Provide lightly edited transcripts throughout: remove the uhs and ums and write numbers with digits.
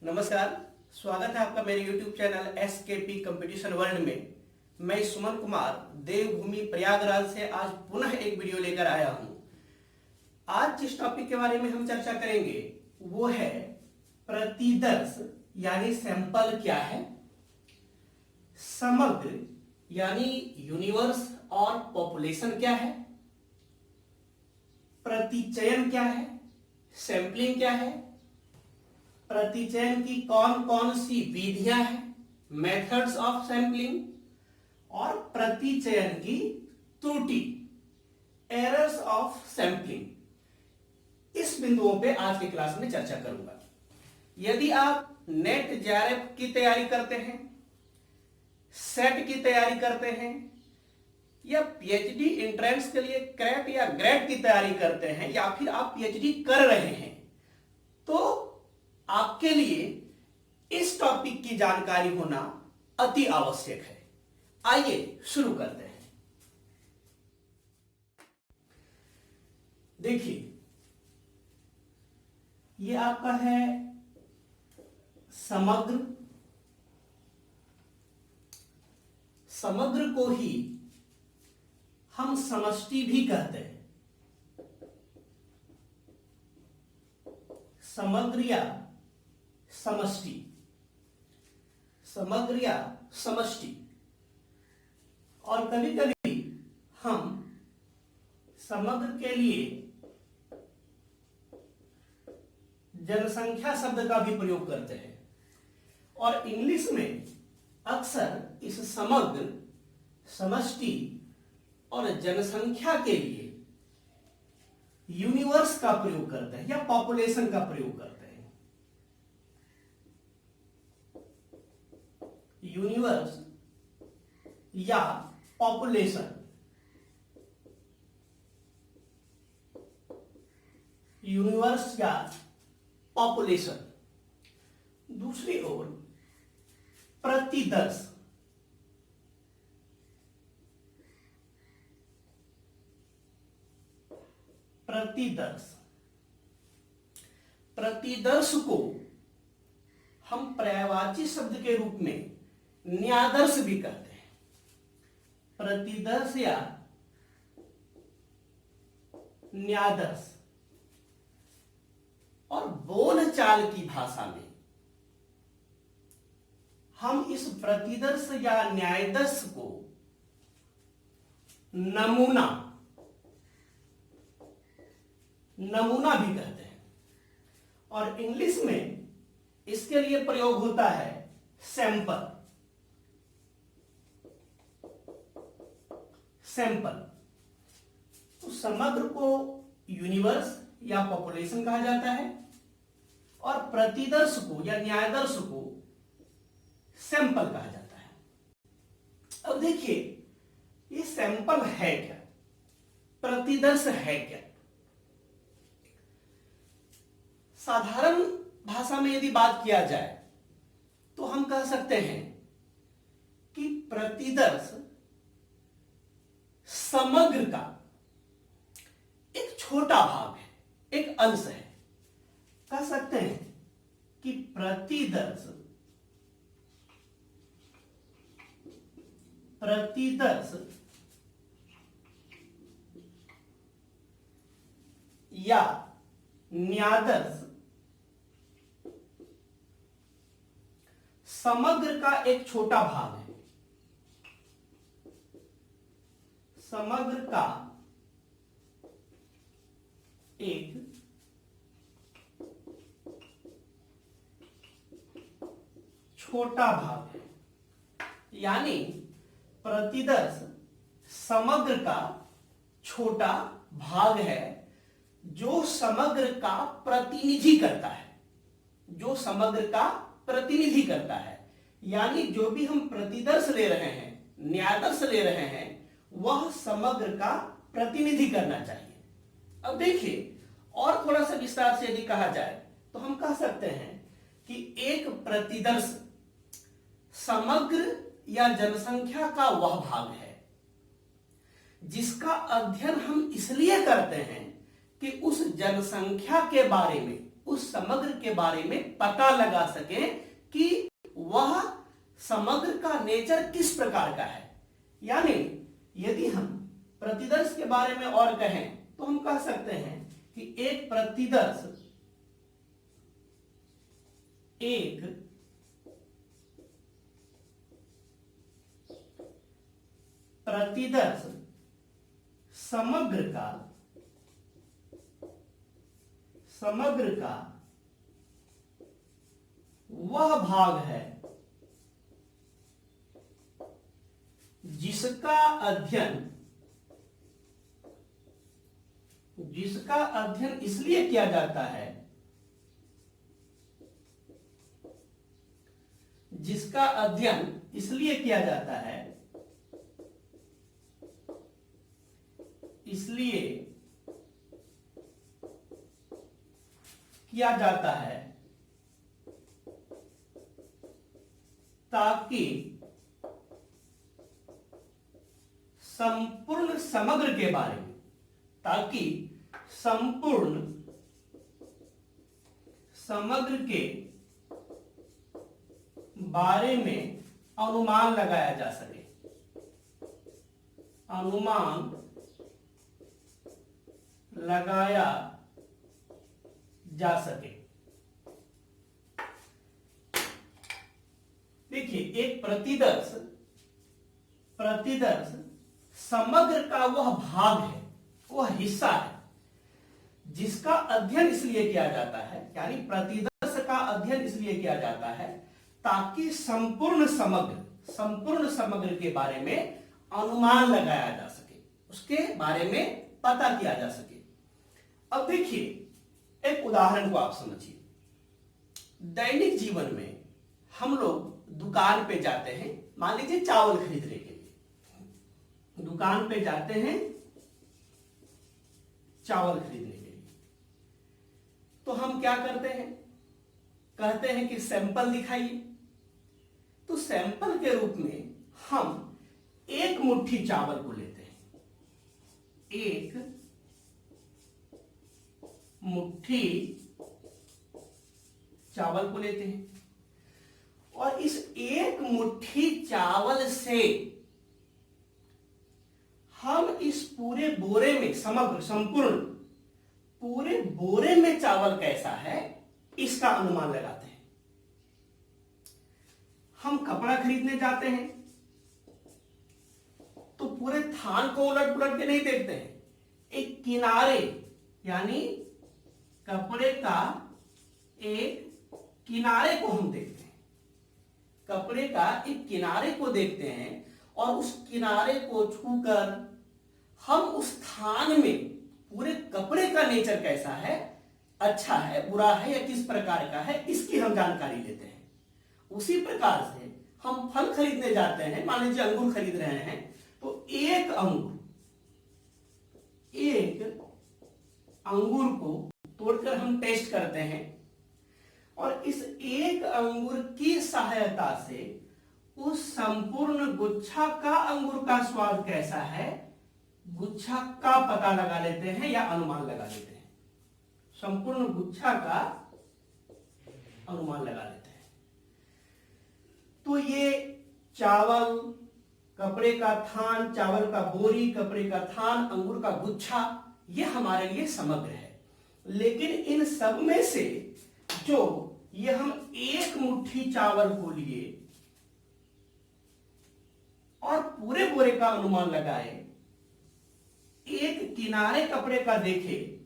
नमस्कार, स्वागत है आपका मेरे YouTube channel SKP competition world में। मैं सुमन कुमार देवभूमि प्रयागराज से आज पुनः एक वीडियो लेकर आया हूं। आज जिस टॉपिक के बारे में हम चर्चा करेंगे वो है प्रतिदर्श यानी सैंपल क्या है, समग्र यानी यूनिवर्स और पॉपुलेशन क्या है, प्रतिचयन क्या है, सैंपलिंग क्या है, प्रतिचयन की कौन कौन सी विधियां हैं, मेथड्स ऑफ सैंपलिंग, और प्रतिचयन की त्रुटि, एरर्स ऑफ सैंपलिंग। इस बिंदुओं पे आज की क्लास में चर्चा करूंगा। यदि आप नेट जेआरएफ की तैयारी करते हैं, सेट की तैयारी करते हैं, या पीएचडी एंट्रेंस के लिए क्रेट या ग्रेड की तैयारी करते हैं, या फिर आप पीएचडी कर रहे हैं, तो आपके लिए इस टॉपिक की जानकारी होना अति आवश्यक है। आइए शुरू करते हैं। देखिए, ये आपका है समग्र। समग्र को ही हम समष्टि भी कहते हैं। समग्र या समष्टि, समग्र या समष्टि। और कभी कभी हम समग्र के लिए जनसंख्या शब्द का भी प्रयोग करते हैं, और इंग्लिश में अक्सर इस समग्र, समष्टि और जनसंख्या के लिए यूनिवर्स का प्रयोग करते हैं या पॉपुलेशन का प्रयोग करते हैं। यूनिवर्स या पॉपुलेशन, यूनिवर्स या पॉपुलेशन। दूसरी ओर प्रतिदर्श, प्रतिदर्श, प्रतिदर्श को हम पर्यायवाची शब्द के रूप में न्यादर्श भी कहते हैं। प्रतिदर्श या न्यादर्श। और बोलचाल की भाषा में हम इस प्रतिदर्श या न्यायदर्श को नमूना, नमूना भी कहते हैं। और इंग्लिश में इसके लिए प्रयोग होता है सैंपल, सैंपल। तो समग्र को यूनिवर्स या पॉपुलेशन कहा जाता है, और प्रतिदर्श को या न्यायदर्श को सैंपल कहा जाता है। अब देखिए, ये सैंपल है क्या, प्रतिदर्श है क्या। साधारण भाषा में यदि बात किया जाए तो हम कह सकते हैं कि प्रतिदर्श समग्र का एक छोटा भाग है, एक अंश है। कह सकते हैं कि प्रतिदर्श, प्रतिदर्श या न्यादर्श समग्र का एक छोटा भाग है। समग्र का एक छोटा भाग है, यानी प्रतिदर्श समग्र का छोटा भाग है जो समग्र का प्रतिनिधि करता है, जो समग्र का प्रतिनिधि करता है। यानी जो भी हम प्रतिदर्श ले रहे हैं, न्यायदर्श ले रहे हैं, वह समग्र का प्रतिनिधि करना चाहिए। अब देखिए, और थोड़ा सा विस्तार से यदि कहा जाए तो हम कह सकते हैं कि एक प्रतिदर्श समग्र या जनसंख्या का वह भाग है जिसका अध्ययन हम इसलिए करते हैं कि उस जनसंख्या के बारे में, उस समग्र के बारे में पता लगा सके कि वह समग्र का नेचर किस प्रकार का है। यानी यदि हम प्रतिदर्श के बारे में और कहें तो हम कह सकते हैं कि एक प्रतिदर्श समग्र का वह भाग है जिसका अध्ययन इसलिए किया जाता है ताकि संपूर्ण समग्र के बारे में अनुमान लगाया जा सके। देखिए, एक प्रतिदर्श समग्र का वह भाग है, वह हिस्सा है जिसका अध्ययन इसलिए किया जाता है, यानी प्रतिदर्श का अध्ययन इसलिए किया जाता है ताकि संपूर्ण समग्र के बारे में अनुमान लगाया जा सके, उसके बारे में पता किया जा सके। अब देखिए, एक उदाहरण को आप समझिए। दैनिक जीवन में हम लोग दुकान पे जाते हैं, मान लीजिए चावल खरीदने के लिए दुकान पे जाते हैं चावल खरीदने के लिए, तो हम क्या करते हैं, कहते हैं कि सैंपल दिखाइए। तो सैंपल के रूप में हम एक मुट्ठी चावल को लेते हैं, एक मुट्ठी चावल को लेते हैं और इस एक मुट्ठी चावल से हम इस पूरे बोरे में संपूर्ण पूरे बोरे में चावल कैसा है इसका अनुमान लगाते हैं। हम कपड़ा खरीदने जाते हैं तो पूरे थान को उलट पुलट के नहीं देखते हैं, एक किनारे यानी कपड़े का एक किनारे को हम देखते हैं, कपड़े का एक किनारे को देखते हैं और उस किनारे को छूकर हम उस थान में पूरे कपड़े का नेचर कैसा है, अच्छा है, बुरा है या किस प्रकार का है, इसकी हम जानकारी लेते हैं। उसी प्रकार से हम फल खरीदने जाते हैं, मान लीजिए अंगूर खरीद रहे हैं, तो एक अंगूर को तोड़कर हम टेस्ट करते हैं और इस एक अंगूर की सहायता से उस संपूर्ण गुच्छा का अंगूर का स्वाद कैसा है, गुच्छा का पता लगा लेते हैं या अनुमान लगा लेते हैं, संपूर्ण गुच्छा का अनुमान लगा लेते हैं। तो ये चावल, कपड़े का थान, चावल का बोरी, कपड़े का थान, अंगूर का गुच्छा, ये हमारे लिए समग्र है। लेकिन इन सब में से जो ये हम एक मुट्ठी चावल को लिए और पूरे बोरे का अनुमान लगाए, एक किनारे कपड़े का देखे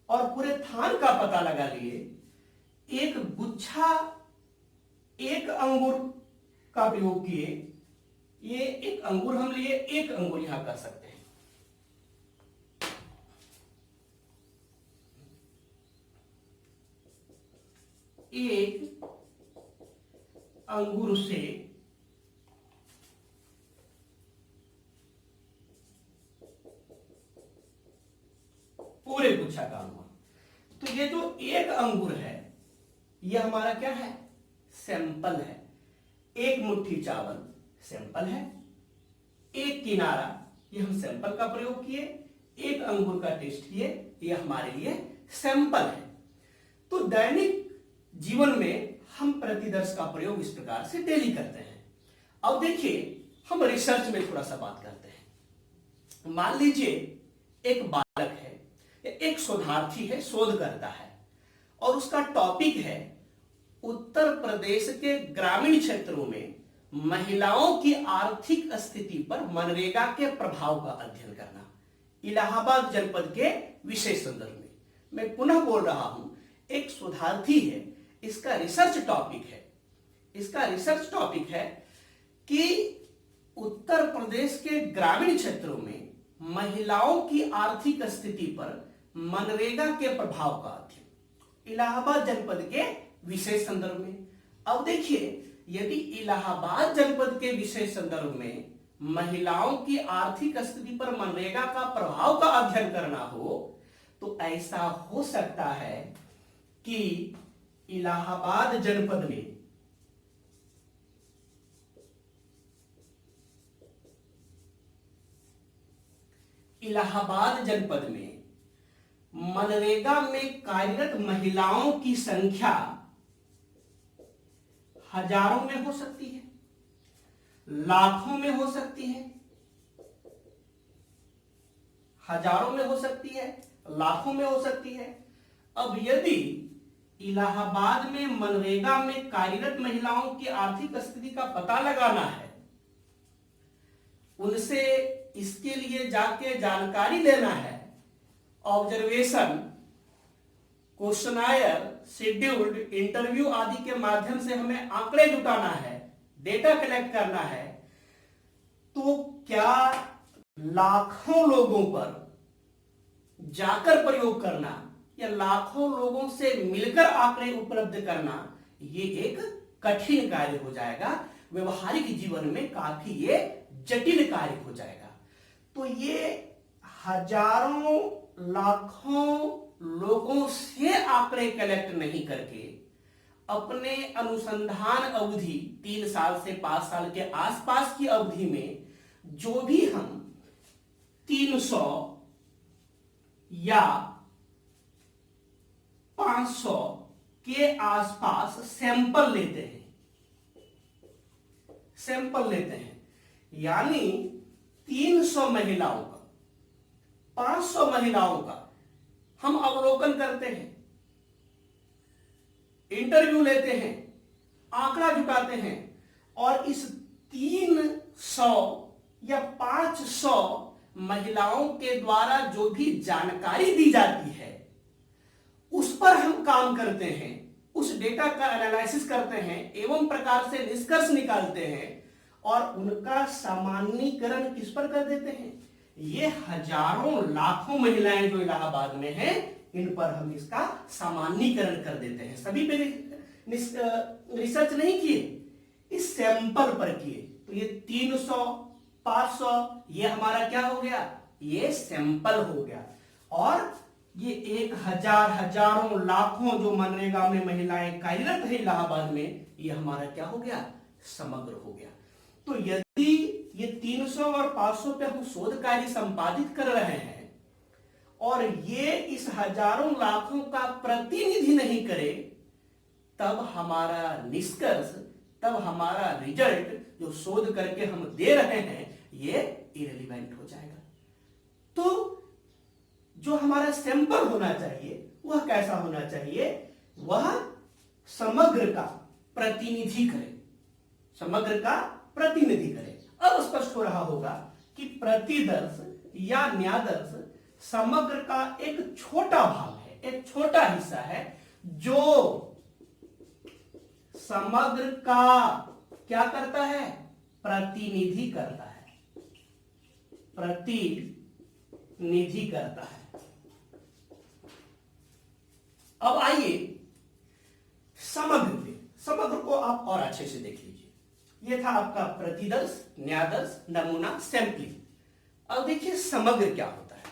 और पूरे थान का पता लगा लिए, एक गुच्छा एक अंगूर का प्रयोग किए, ये एक अंगूर हम लिए, एक अंगूर यहां कर सकते हैं। एक अंगूर से पूरे गुच्छा का अनुमान। तो ये जो एक अंगूर है ये हमारा क्या है, सैंपल है। एक मुट्ठी चावल सैंपल है, एक किनारा ये हम सैंपल का प्रयोग किए, एक अंगूर का टेस्ट किए, ये हमारे लिए सैंपल है। तो दैनिक जीवन में हम प्रतिदर्श का प्रयोग इस प्रकार से डेली करते हैं। अब देखिए हम रिसर्च में थोड़ा सा बात करते हैं। मान लीजिए एक बालक है, एक शोधार्थी है, शोध करता है और उसका टॉपिक है उत्तर प्रदेश के ग्रामीण क्षेत्रों में महिलाओं की आर्थिक स्थिति पर मनरेगा के प्रभाव का अध्ययन करना, इलाहाबाद जनपद के विशेष संदर्भ में। मैं पुनः बोल रहा हूं, एक शोधार्थी है, इसका रिसर्च टॉपिक है कि उत्तर प्रदेश के ग्रामीण क्षेत्रों में महिलाओं की आर्थिक स्थिति पर मनरेगा के प्रभाव का अध्ययन, इलाहाबाद जनपद के विशेष संदर्भ में। अब देखिए, यदि इलाहाबाद जनपद के विशेष संदर्भ में महिलाओं की आर्थिक स्थिति पर मनरेगा का प्रभाव का अध्ययन करना हो, तो ऐसा हो सकता है कि इलाहाबाद जनपद में मनरेगा में कार्यरत महिलाओं की संख्या हजारों में हो सकती है, लाखों में हो सकती है, हजारों में हो सकती है, लाखों में हो सकती है। अब यदि इलाहाबाद में मनरेगा में कार्यरत महिलाओं की आर्थिक स्थिति का पता लगाना है, उनसे इसके लिए जाके जानकारी लेना है, ऑब्जर्वेशन, क्वेश्चनायर, शेड्यूल्ड, इंटरव्यू आदि के माध्यम से हमें आंकड़े जुटाना है, डेटा कलेक्ट करना है, तो क्या लाखों लोगों पर जाकर प्रयोग करना या लाखों लोगों से मिलकर आंकड़े उपलब्ध करना, ये एक कठिन कार्य हो जाएगा, व्यवहारिक जीवन में काफी ये जटिल कार्य हो जाएगा। तो ये हजारों लाखों लोगों से आंकड़े कलेक्ट नहीं करके अपने अनुसंधान अवधि 3 साल से 5 साल के आसपास की अवधि में जो भी हम 300 या 500 के आसपास सैंपल लेते हैं, यानी 300 महिलाओं का, 500 महिलाओं का हम अवलोकन करते हैं, इंटरव्यू लेते हैं, आंकड़ा जुटाते हैं और इस 300 या 500 महिलाओं के द्वारा जो भी जानकारी दी जाती है उस पर हम काम करते हैं, उस डेटा का एनालिसिस करते हैं एवं प्रकार से निष्कर्ष निकालते हैं और उनका सामान्यीकरण किस पर कर देते हैं। ये हजारों लाखों महिलाएं जो इलाहाबाद में हैं, इन पर हम इसका सामान्यीकरण कर देते हैं। सभी पे रिसर्च नहीं किए, इस सैंपल पर किए। तो ये 300, 500 ये हमारा क्या हो गया, ये सैंपल हो गया। और ये 1000 हजारों लाखों जो मनरेगा में महिलाएं कार्यरत है इलाहाबाद में, ये हमारा क्या हो गया, समग्र हो गया। तो यदि ये 300 और 500 पे हम शोध कार्य संपादित कर रहे हैं और ये इस हजारों लाखों का प्रतिनिधि नहीं करे, तब हमारा निष्कर्ष, तब हमारा रिजल्ट जो शोध करके हम दे रहे हैं, ये इरेलीवेंट हो जाएगा। तो जो हमारा सैंपल होना चाहिए वह कैसा होना चाहिए, वह समग्र का प्रतिनिधि करे, समग्र का प्रतिनिधि करे। अब स्पष्ट हो रहा होगा कि प्रतिदर्श या न्यादर्श समग्र का एक छोटा भाग है, एक छोटा हिस्सा है जो समग्र का क्या करता है, प्रतिनिधि करता है, प्रतिनिधि करता है। अब आइए समग्र पे, समग्र को आप और अच्छे से देख लीजिए। यह था आपका प्रतिदर्श, न्यादर्श, नमूना, सैंपलिंग। अब देखिए समग्र क्या होता है।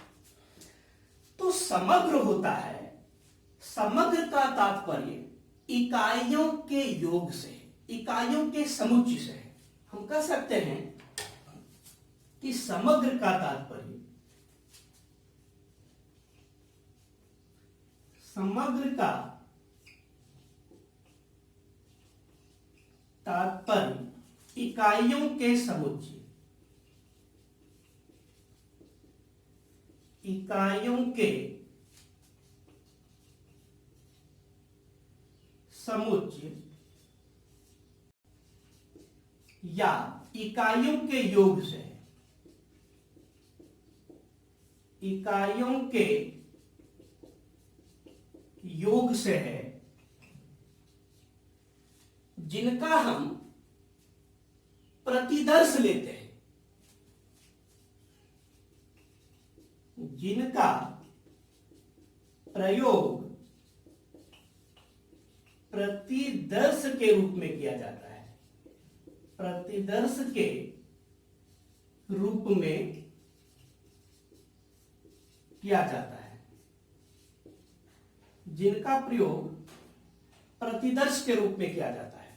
तो समग्र होता है, समग्र का तात्पर्य इकाइयों के योग से, इकाइयों के समुच्चय से है। हम कह सकते हैं कि समग्र का तात्पर्य, समग्र का इकाइयों के समुच्चय, इकाइयों के समुच्चय या इकाइयों के योग से, इकाइयों के योग से है, जिनका हम प्रतिदर्श लेते हैं, जिनका प्रयोग प्रतिदर्श के रूप में किया जाता है, प्रतिदर्श के रूप में किया जाता है, जिनका प्रयोग प्रतिदर्श के रूप में किया जाता है।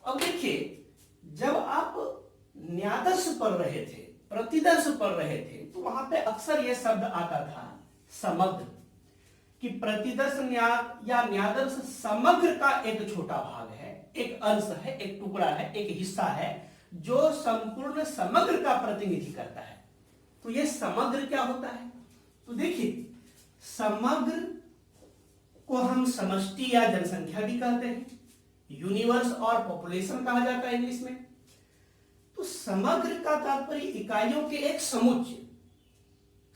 अब देखिए, जब आप न्यादर्श पढ़ रहे थे, प्रतिदर्श पढ़ रहे थे, तो वहां पे अक्सर यह शब्द आता था समग्र, कि प्रतिदर्श या न्यादर्श समग्र का एक छोटा भाग है, एक अंश है, एक टुकड़ा है, एक हिस्सा है, जो संपूर्ण समग्र का प्रतिनिधि करता है। तो यह समग्र क्या होता है? तो देखिए, समग्र को हम समष्टि या जनसंख्या भी कहते हैं, यूनिवर्स और पॉपुलेशन कहा जाता है इंग्लिश में। तो समग्र का तात्पर्य इकाइयों के एक समुच्चय,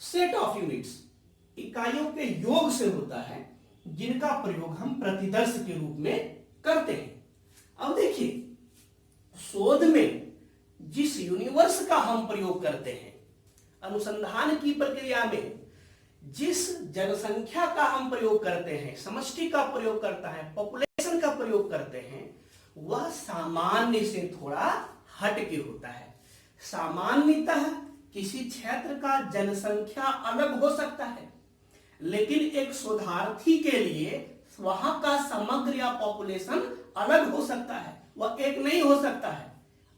सेट ऑफ यूनिट्स, इकाइयों के योग से होता है, जिनका प्रयोग हम प्रतिदर्श के रूप में करते हैं। अब देखिए, शोध में जिस यूनिवर्स का हम प्रयोग करते हैं, अनुसंधान की प्रक्रिया में जिस जनसंख्या का हम प्रयोग करते हैं, समष्टि का प्रयोग करता है, पॉपुलेशन का प्रयोग करते हैं, वह सामान्य से थोड़ा हट के होता है। सामान्यतः किसी क्षेत्र का जनसंख्या अलग हो सकता है, लेकिन एक शोधार्थी के लिए वहां का समग्र या पॉपुलेशन अलग हो सकता है, वह एक नहीं हो सकता है।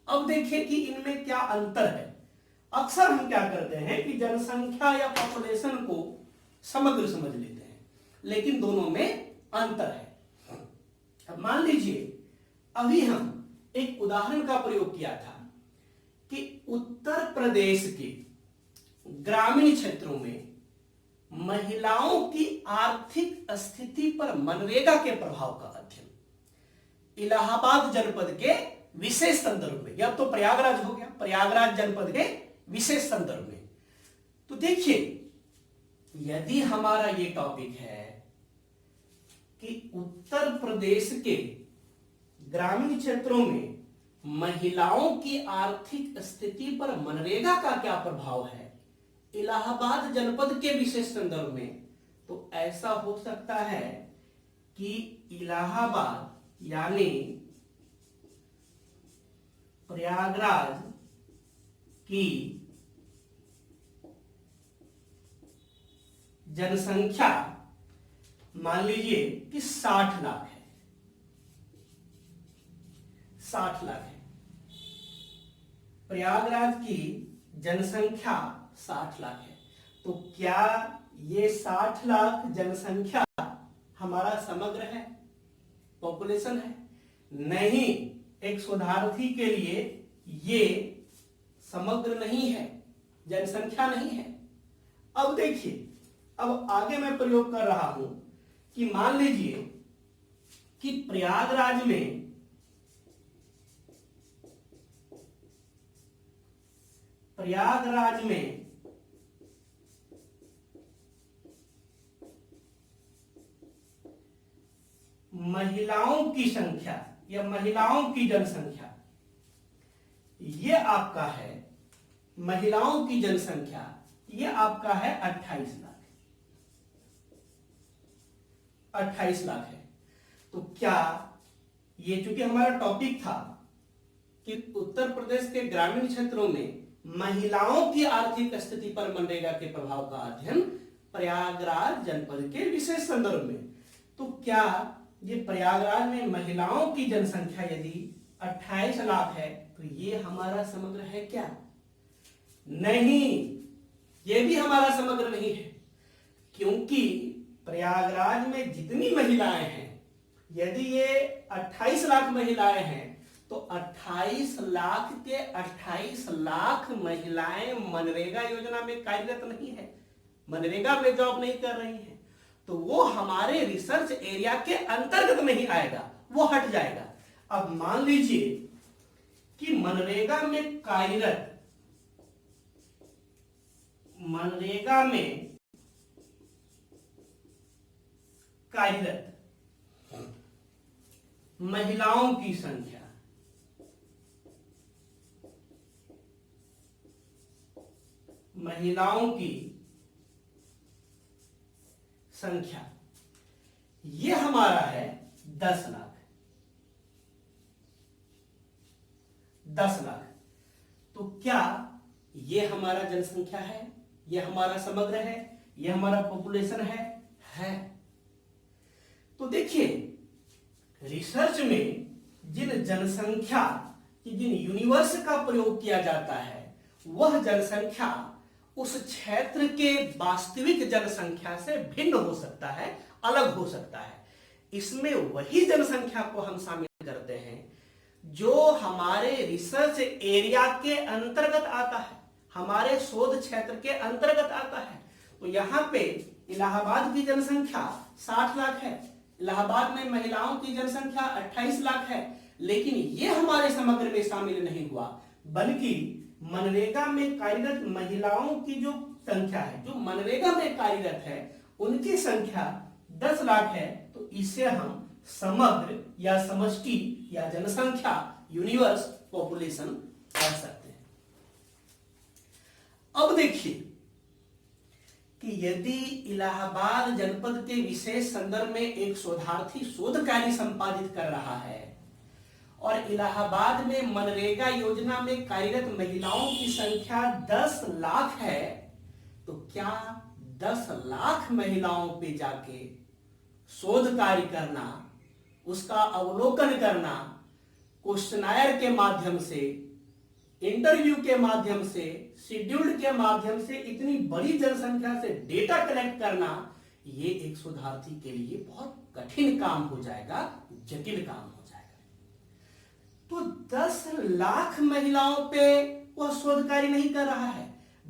अब देखिए कि इनमें क्या अंतर है। अक्सर हम क्या करते हैं कि जनसंख्या या पॉपुलेशन को समग्र समझ लेते हैं, लेकिन दोनों में अंतर है। अब मान लीजिए, अभी हम एक उदाहरण का प्रयोग किया था कि उत्तर प्रदेश के ग्रामीण क्षेत्रों में महिलाओं की आर्थिक स्थिति पर मनरेगा के प्रभाव का अध्ययन इलाहाबाद जनपद के विशेष संदर्भ में, यह तो प्रयागराज हो गया, प्रयागराज जनपद के विशेष संदर्भ में। तो देखिए, यदि हमारा ये टॉपिक है कि उत्तर प्रदेश के ग्रामीण क्षेत्रों में महिलाओं की आर्थिक स्थिति पर मनरेगा का क्या प्रभाव है इलाहाबाद जनपद के विशेष संदर्भ में, तो ऐसा हो सकता है कि इलाहाबाद यानी प्रयागराज की जनसंख्या मान लीजिए कि 60 लाख है, 60 लाख है। प्रयागराज की जनसंख्या 60 लाख है। तो क्या ये 60 लाख जनसंख्या हमारा समग्र है, पॉपुलेशन है? नहीं, एक शोधार्थी के लिए ये समग्र नहीं है, जनसंख्या नहीं है। अब देखिए, अब आगे मैं प्रयोग कर रहा हूं कि मान लीजिए कि प्रयागराज में महिलाओं की संख्या या महिलाओं की जनसंख्या, ये आपका है महिलाओं की जनसंख्या, ये आपका है 28 लाख, 28 लाख है। तो क्या ये, चूंकि हमारा टॉपिक था कि उत्तर प्रदेश के ग्रामीण क्षेत्रों में महिलाओं की आर्थिक स्थिति पर मनरेगा के प्रभाव का अध्ययन प्रयागराज जनपद के विशेष संदर्भ में, तो क्या ये प्रयागराज में महिलाओं की जनसंख्या यदि 28 लाख है तो ये हमारा समग्र है क्या? नहीं, ये भी हमारा समग्र नहीं है, क्योंकि प्रयागराज में जितनी महिलाएं हैं, यदि ये 28 लाख महिलाएं हैं तो 28 लाख के 28 लाख महिलाएं मनरेगा योजना में कार्यरत नहीं है, मनरेगा में जॉब नहीं कर रही हैं, तो वो हमारे रिसर्च एरिया के अंतर्गत नहीं आएगा, वो हट जाएगा। अब मान लीजिए कि मनरेगा में कार्यरत, मनरेगा में कार्यरत महिलाओं की संख्या ये हमारा है 10 लाख। 10 लाख। तो क्या ये हमारा जनसंख्या है, ये हमारा समग्र है, ये हमारा पॉपुलेशन है। तो देखिए रिसर्च में जिन जनसंख्या की जिन यूनिवर्स का प्रयोग किया जाता है वह जनसंख्या उस क्षेत्र के वास्तविक जनसंख्या से भिन्न हो सकता है, अलग हो सकता है। इसमें वही जनसंख्या को हम शामिल करते हैं जो हमारे रिसर्च एरिया के अंतर्गत आता है, हमारे शोध क्षेत्र के अंतर्गत आता है। तो यहां पे इलाहाबाद की जनसंख्या 60 लाख है, इलाहाबाद में महिलाओं की जनसंख्या 28 लाख है, लेकिन यह हमारे समग्र में शामिल नहीं हुआ, बल्कि मनरेगा में कार्यरत महिलाओं की जो संख्या है, जो मनरेगा में कार्यरत है, उनकी संख्या 10 लाख है। तो इसे हम समग्र या समष्टि या जनसंख्या यूनिवर्स पॉपुलेशन कह सकते हैं। अब देखिए कि यदि इलाहाबाद जनपद के विशेष संदर्भ में एक शोधार्थी शोध कार्य संपादित कर रहा है और इलाहाबाद में मनरेगा योजना में कार्यरत महिलाओं की संख्या 10 लाख है, तो क्या 10 लाख महिलाओं पे जाके शोध कार्य करना, उसका अवलोकन करना, क्वेश्चनायर के माध्यम से, इंटरव्यू के माध्यम से, शेड्यूल्ड के माध्यम से इतनी बड़ी जनसंख्या से डेटा कलेक्ट करना, ये एक शोधार्थी के लिए बहुत कठिन काम हो जाएगा, जटिल काम हो जाएगा। तो 10 लाख महिलाओं पे वह शोध कार्य नहीं कर रहा है,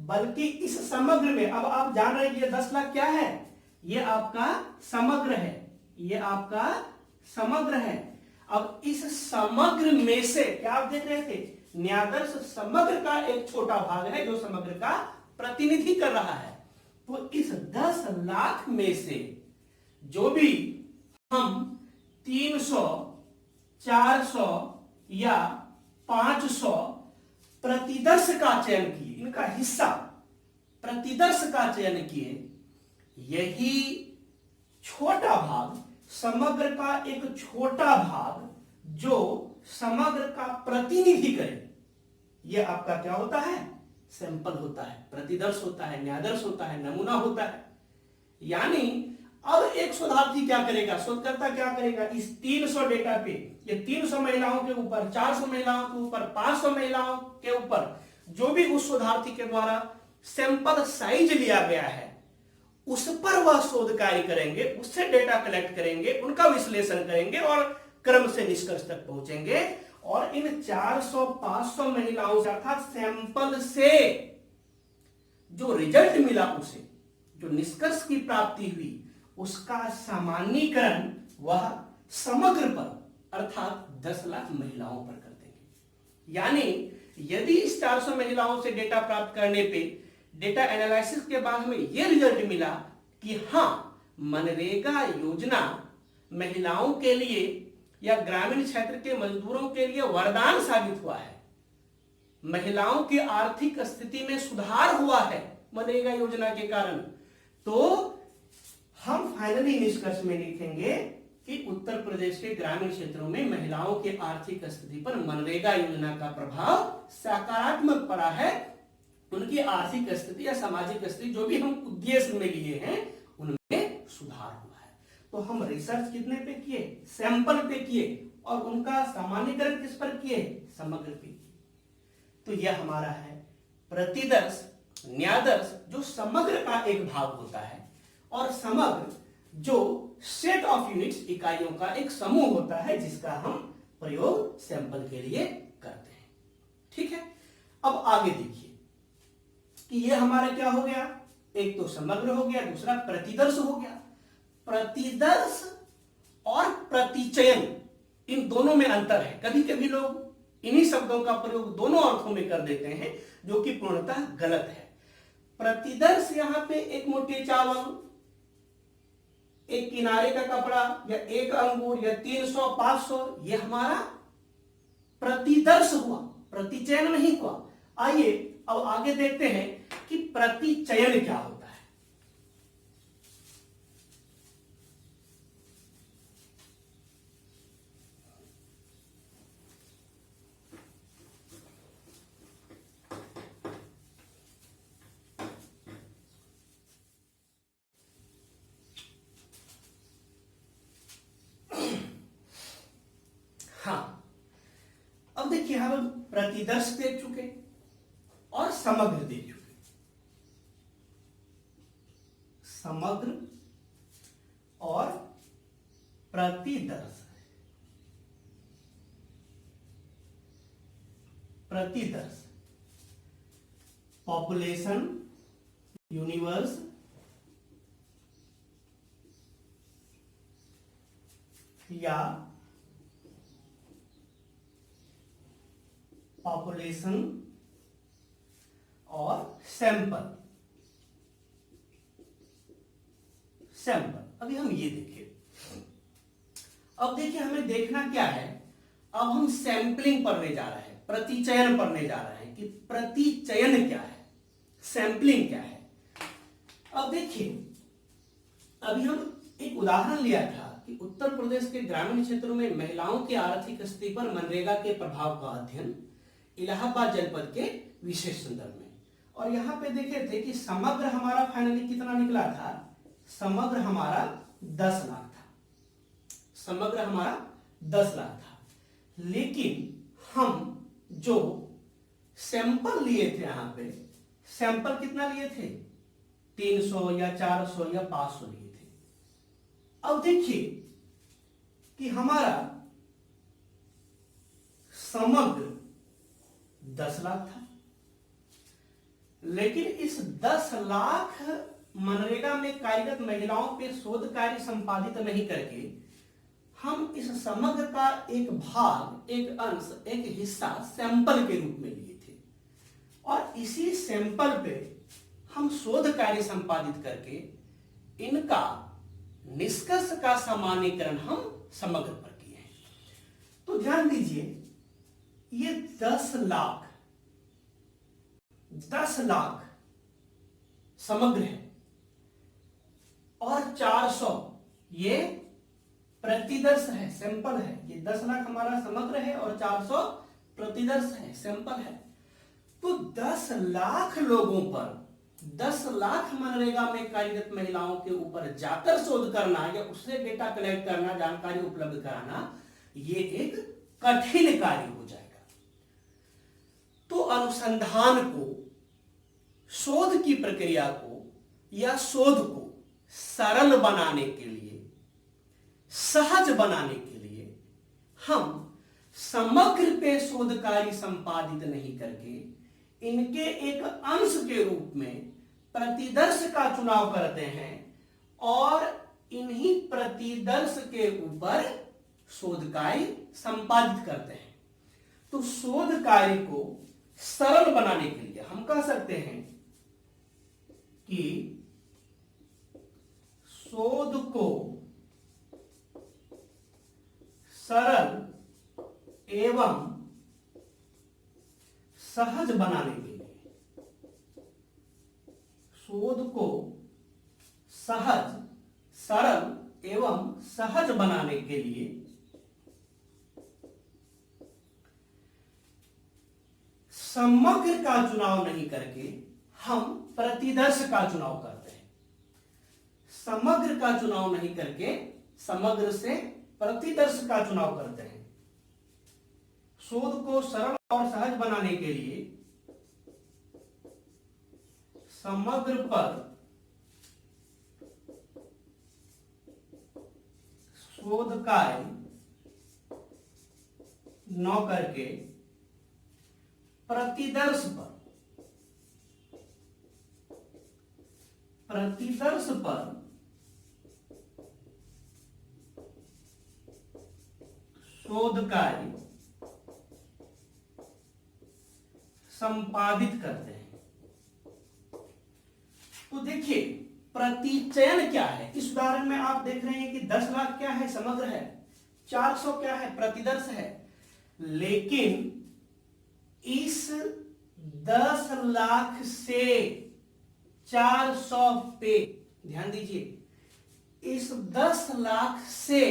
बल्कि इस समग्र में, अब आप जान रहे हैं कि ये 10 लाख क्या है, ये आपका समग्र है, ये आपका समग्र है। अब इस समग्र में से क्या आप देख रहे थे, न्यादर्श समग्र का एक छोटा भाग है जो समग्र का प्रतिनिधि कर रहा है। तो इस 10 लाख में से जो भी हम 300, 400 या 500 प्रतिदर्श का चयन किए, इनका हिस्सा प्रतिदर्श का चयन किए, यही छोटा भाग, समग्र का एक छोटा भाग जो समग्र का प्रतिनिधि करे, यह आपका क्या होता है, सैंपल होता है, प्रतिदर्श होता है, न्यादर्श होता है, नमूना होता है। यानी अब एक शोधार्थी क्या करेगा, शोधकर्ता क्या करेगा, इस 300 डेटा पे, ये 300 महिलाओं के ऊपर, 400 महिलाओं के ऊपर, 500 महिलाओं के ऊपर जो भी उस शोधार्थी के द्वारा सैंपल साइज लिया गया है, उस पर वह शोध कार्य करेंगे, उससे डेटा कलेक्ट करेंगे, उनका विश्लेषण करेंगे और क्रम से निष्कर्ष तक पहुंचेंगे। और इन 400-500 महिलाओं से, अर्थात सैंपल से जो रिजल्ट मिला, उसे जो निष्कर्ष की प्राप्ति हुई, उसका सामान्यीकरण वह समग्र पर अर्थात 10 लाख महिलाओं पर कर देंगे। यानी यदि इस 400 महिलाओं से डेटा प्राप्त करने पे डेटा एनालिसिस के बाद हमें यह रिजल्ट मिला कि हां, मनरेगा योजना महिलाओं के लिए या ग्रामीण क्षेत्र के मजदूरों के लिए वरदान साबित हुआ है, महिलाओं की आर्थिक स्थिति में सुधार हुआ है मनरेगा योजना के कारण, तो हम फाइनली निष्कर्ष में लिखेंगे कि उत्तर प्रदेश के ग्रामीण क्षेत्रों में महिलाओं की आर्थिक स्थिति पर मनरेगा योजना का प्रभाव सकारात्मक पड़ा है, उनकी आर्थिक स्थिति या सामाजिक स्थिति जो भी हम उद्देश्य में लिए हैं उनमें सुधार हुआ है। तो हम रिसर्च कितने पे किए, सैंपल पे किए, और उनका सामान्यीकरण किस पर किए, समग्र पे किए। तो यह हमारा है प्रतिदर्श, न्यादर्श जो समग्र का एक भाग होता है, और समग्र जो सेट ऑफ यूनिट्स, इकाइयों का एक समूह होता है, जिसका हम प्रयोग सैंपल के लिए करते हैं। ठीक है, अब आगे देखिए कि ये हमारा क्या हो गया, एक तो समग्र हो गया, दूसरा प्रतिदर्श हो गया। प्रतिदर्श और प्रतिचयन, इन दोनों में अंतर है। कभी कभी लोग इन्हीं शब्दों का प्रयोग दोनों अर्थों में कर देते हैं, जो कि पूर्णतः गलत है। प्रतिदर्श यहां पे एक मुट्ठी चावल, एक किनारे का कपड़ा, या एक अंगूर, या 300 500, ये हमारा प्रतिदर्श हुआ, प्रतिचयन नहीं हुआ। आइए अब आगे देखते हैं कि प्रतिचयन क्या होता है। हाँ, अब देखिए हम प्रतिदर्श देख चुके और समग्र देख चुके। समग्र और प्रतिदर्श। प्रतिदर्श पॉपुलेशन, यूनिवर्स, या पॉपुलेशन और सैंपल। सैंपल, अभी हम ये देखिए। अब देखिए हमें देखना क्या है, अब हम सैंपलिंग पढ़ने जा रहे हैं, प्रतिचयन पढ़ने जा रहे हैं कि प्रतिचयन क्या है, सैंपलिंग क्या है। अब देखिए, अभी हम एक उदाहरण लिया था कि उत्तर प्रदेश के ग्रामीण क्षेत्रों में महिलाओं की आर्थिक स्थिति पर मनरेगा के प्रभाव का अध्ययन इलाहाबाद जनपद के विशेष संदर्भ में। और यहां पे देखे थे कि समग्र हमारा फाइनली कितना निकला था, समग्र हमारा 10 लाख था। समग्र हमारा 10 लाख था, लेकिन हम जो सैंपल लिए थे, यहां पे सैंपल कितना लिए थे, 300 या 400 या 500 लिए थे। अब देखिए कि हमारा समग्र 10 लाख था, लेकिन इस 10 लाख मनरेगा में कार्यरत महिलाओं पे शोध कार्य संपादित नहीं करके हम इस समग्र का एक भाग, एक अंश, एक हिस्सा सैंपल के रूप में लिए थे, और इसी सैंपल पे हम शोध कार्य संपादित करके इनका निष्कर्ष का सामान्यीकरण हम समग्र पर किए हैं। तो ध्यान दीजिए, ये 10 लाख समग्र है और 400 ये प्रतिदर्श है, सैंपल है। ये 10 लाख हमारा समग्र है और 400 प्रतिदर्श है, सैंपल है। तो 10 लाख लोगों पर, 10 लाख मनरेगा में कार्यरत महिलाओं के ऊपर जाकर शोध करना या उससे डेटा कलेक्ट करना, जानकारी उपलब्ध कराना, ये एक कठिन कार्य हो जाएगा। तो अनुसंधान को, शोध की प्रक्रिया को या शोध को सरल बनाने के लिए, सहज बनाने के लिए हम समग्र पे शोध कार्य संपादित नहीं करके इनके एक अंश के रूप में प्रतिदर्श का चुनाव करते हैं और इन्हीं प्रतिदर्श के ऊपर शोध कार्य संपादित करते हैं। तो शोध कार्य को सरल बनाने के लिए हम कह सकते हैं कि शोध को सरल एवं सहज बनाने के लिए, शोध को सरल एवं सहज बनाने के लिए समग्र का चुनाव नहीं करके हम प्रतिदर्श का चुनाव करते हैं। समग्र का चुनाव नहीं करके समग्र से प्रतिदर्श का चुनाव करते हैं। शोध को सरल और सहज बनाने के लिए समग्र पर शोध कार्य नौ करके प्रतिदर्श पर शोध कार्य संपादित करते हैं। तो देखिए प्रतिचयन क्या है। इस उदाहरण में आप देख रहे हैं कि 10 लाख क्या है, समग्र है, 400 क्या है, प्रतिदर्श है। लेकिन इस 10 लाख से 400 पे ध्यान दीजिए, इस 10 लाख से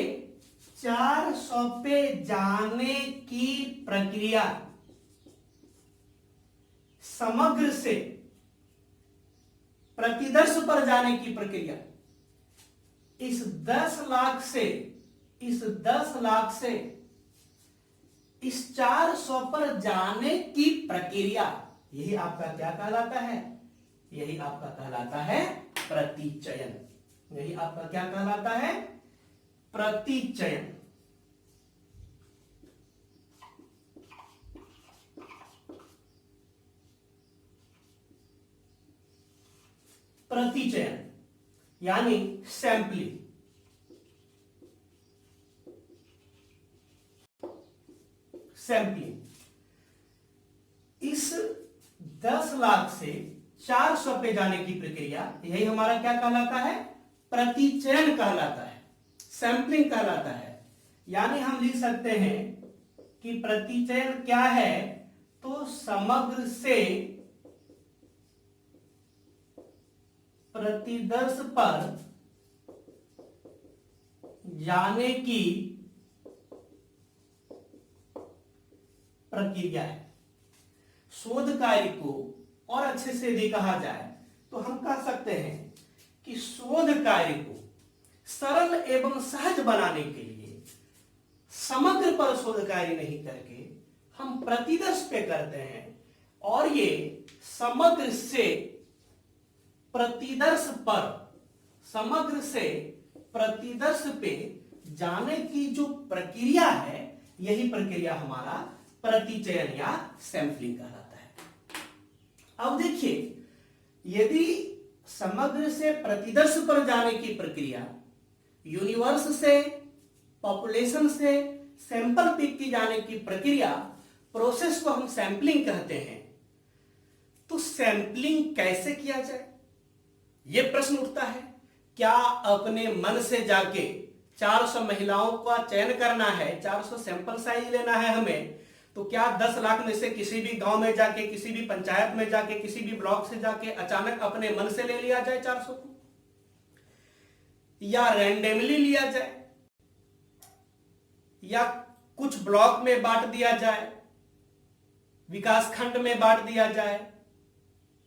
400 पे जाने की प्रक्रिया समग्र से प्रतिदर्श पर जाने की प्रक्रिया, इस 10 लाख से इस 400 पर जाने की प्रक्रिया, यही आपका क्या कहलाता है, यही आपका कहलाता है प्रतिचयन। यही आपका क्या कहलाता है, प्रतिचयन। प्रतिचयन यानी सैंपलिंग। इस 10 लाख से 400 पे जाने की प्रक्रिया, यही हमारा क्या कहलाता है, प्रतिचयन कहलाता है, सैंपलिंग कहलाता है। यानी हम लिख सकते हैं कि प्रतिचयन क्या है, तो समग्र से प्रतिदर्श पर जाने की प्रक्रिया है। शोध कार्य को और अच्छे से यदि कहा जाए तो हम कह सकते हैं कि शोध कार्य को सरल एवं सहज बनाने के लिए समग्र पर शोध कार्य नहीं करके हम प्रतिदर्श पे करते हैं, और ये समग्र से प्रतिदर्श पे जाने की जो प्रक्रिया है, यही प्रक्रिया हमारा प्रतिचयन या सैंपलिंग कहलाता है। अब देखिए, यदि समग्र से प्रतिदर्श पर जाने की प्रक्रिया यूनिवर्स से, पॉपुलेशन से सैंपल पिक की जाने की प्रक्रिया, प्रोसेस को हम सैंपलिंग कहते हैं, तो सैंपलिंग कैसे किया जाए, यह प्रश्न उठता है। क्या अपने मन से जाके 400 महिलाओं का चयन करना है, 400 सैंपल साइज लेना है हमें, तो क्या 10 लाख में से किसी भी गांव में जाके, किसी भी पंचायत में जाके, किसी भी ब्लॉक से जाके अचानक अपने मन से ले लिया जाए 400 को, या रैंडमली लिया जाए, या कुछ ब्लॉक में बांट दिया जाए, विकास खंड में बांट दिया जाए,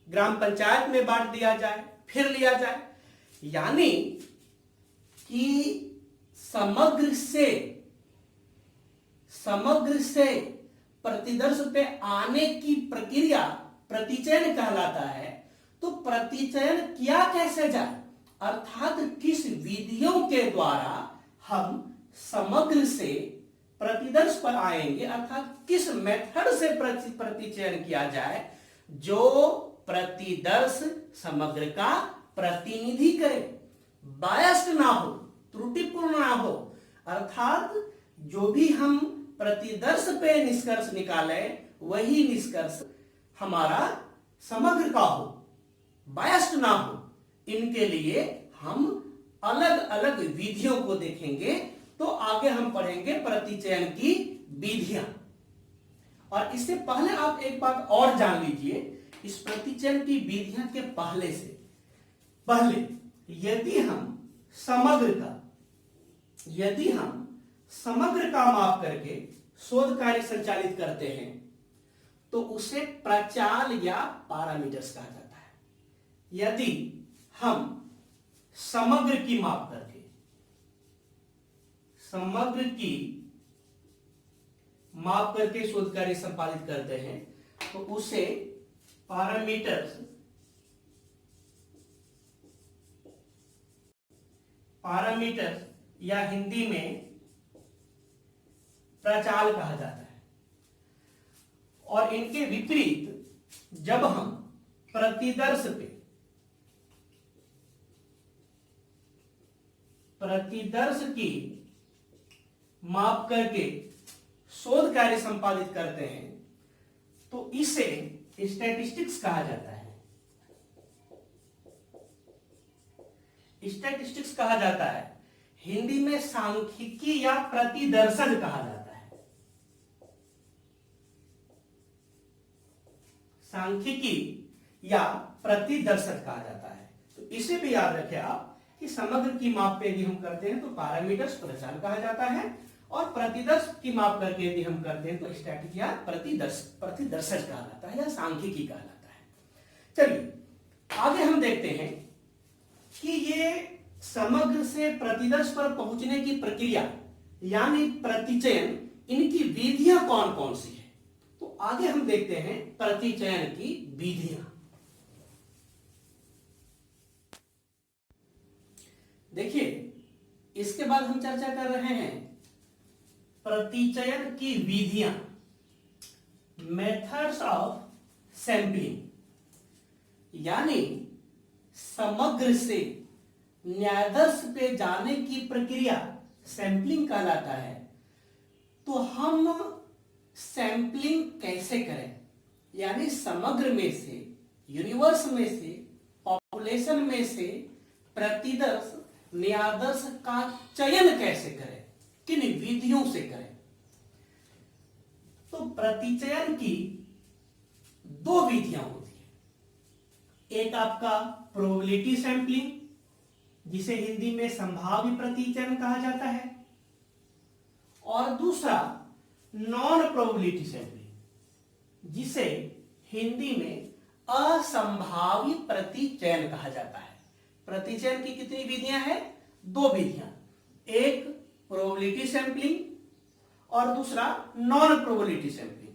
ग्राम पंचायत में बांट दिया जाए, फिर लिया जाए। यानी कि समग्र से प्रतिदर्श पे आने की प्रक्रिया प्रतिचयन कहलाता है। तो प्रतिचयन किया कैसे जाए, अर्थात किस विधियों के द्वारा हम समग्र से प्रतिदर्श पर आएंगे, अर्थात किस मेथड से प्रतिचयन किया जाए जो प्रतिदर्श समग्र का प्रतिनिधि करे, बायस्ड ना हो, त्रुटिपूर्ण ना हो। अर्थात जो भी हम प्रतिदर्श पे निष्कर्ष निकाले, वही निष्कर्ष हमारा समग्र का हो, बायस्ड ना हो। इनके लिए हम अलग अलग विधियों को देखेंगे। तो आगे हम पढ़ेंगे प्रतिचयन की विधियां। और इससे पहले आप एक बात और जान लीजिए, इस प्रतिचयन की विधियां के पहले यदि हम समग्र का माप करके शोध कार्य संचालित करते हैं, तो उसे प्रचाल या पैरामीटर्स कहा जाता है। यदि हम समग्र की माप करके शोध कार्य संपादित करते हैं, तो उसे पैरामीटर्स या हिंदी में प्रचाल कहा जाता है। और इनके विपरीत जब हम प्रतिदर्श की माप करके शोध कार्य संपादित करते हैं तो इसे स्टैटिस्टिक्स कहा जाता है। स्टैटिस्टिक्स कहा जाता है, हिंदी में सांख्यिकी या प्रतिदर्शन कहा जाता है। सांख्यिकी या प्रतिदर्शन कहा जाता है। तो इसे भी याद रखें आप कि समग्र की माप पे यदि हम करते हैं तो पैरामीटर्स प्रचार कहा जाता है, और प्रतिदर्श की माप करके यदि हम करते हैं तो स्टैटिक या प्रतिदर्शक कहलाता है या सांख्यिकी कहलाता है। चलिए आगे हम देखते हैं कि ये समग्र से प्रतिदर्श पर पहुंचने की प्रक्रिया यानी प्रतिचयन, इनकी विधियां कौन कौन सी है। तो आगे हम देखते हैं प्रतिचयन की विधियां। देखिए इसके बाद हम चर्चा कर रहे हैं प्रतिचयन की विधियां, मेथड्स ऑफ सैंपलिंग, यानी समग्र से न्यायाधर्श पे जाने की प्रक्रिया सैंपलिंग कहलाता है। तो हम सैंपलिंग कैसे करें, यानी समग्र में से, यूनिवर्स में से, पॉपुलेशन में से प्रतिदर्श न्यायाधर्श का चयन कैसे करें, किन विधियों से करें। तो प्रतिचयन की दो विधियां होती है, एक आपका प्रोबेबिलिटी सैंपलिंग जिसे हिंदी में संभाव्य प्रतिचयन कहा जाता है, और दूसरा नॉन प्रोबेबिलिटी सैंपलिंग जिसे हिंदी में असंभाव्य प्रतिचयन कहा जाता है। प्रतिचयन की कितनी विधियां हैं? दो विधियां, एक प्रोबेबिलिटी सैंपलिंग और दूसरा नॉन प्रोबेबिलिटी सैंपलिंग।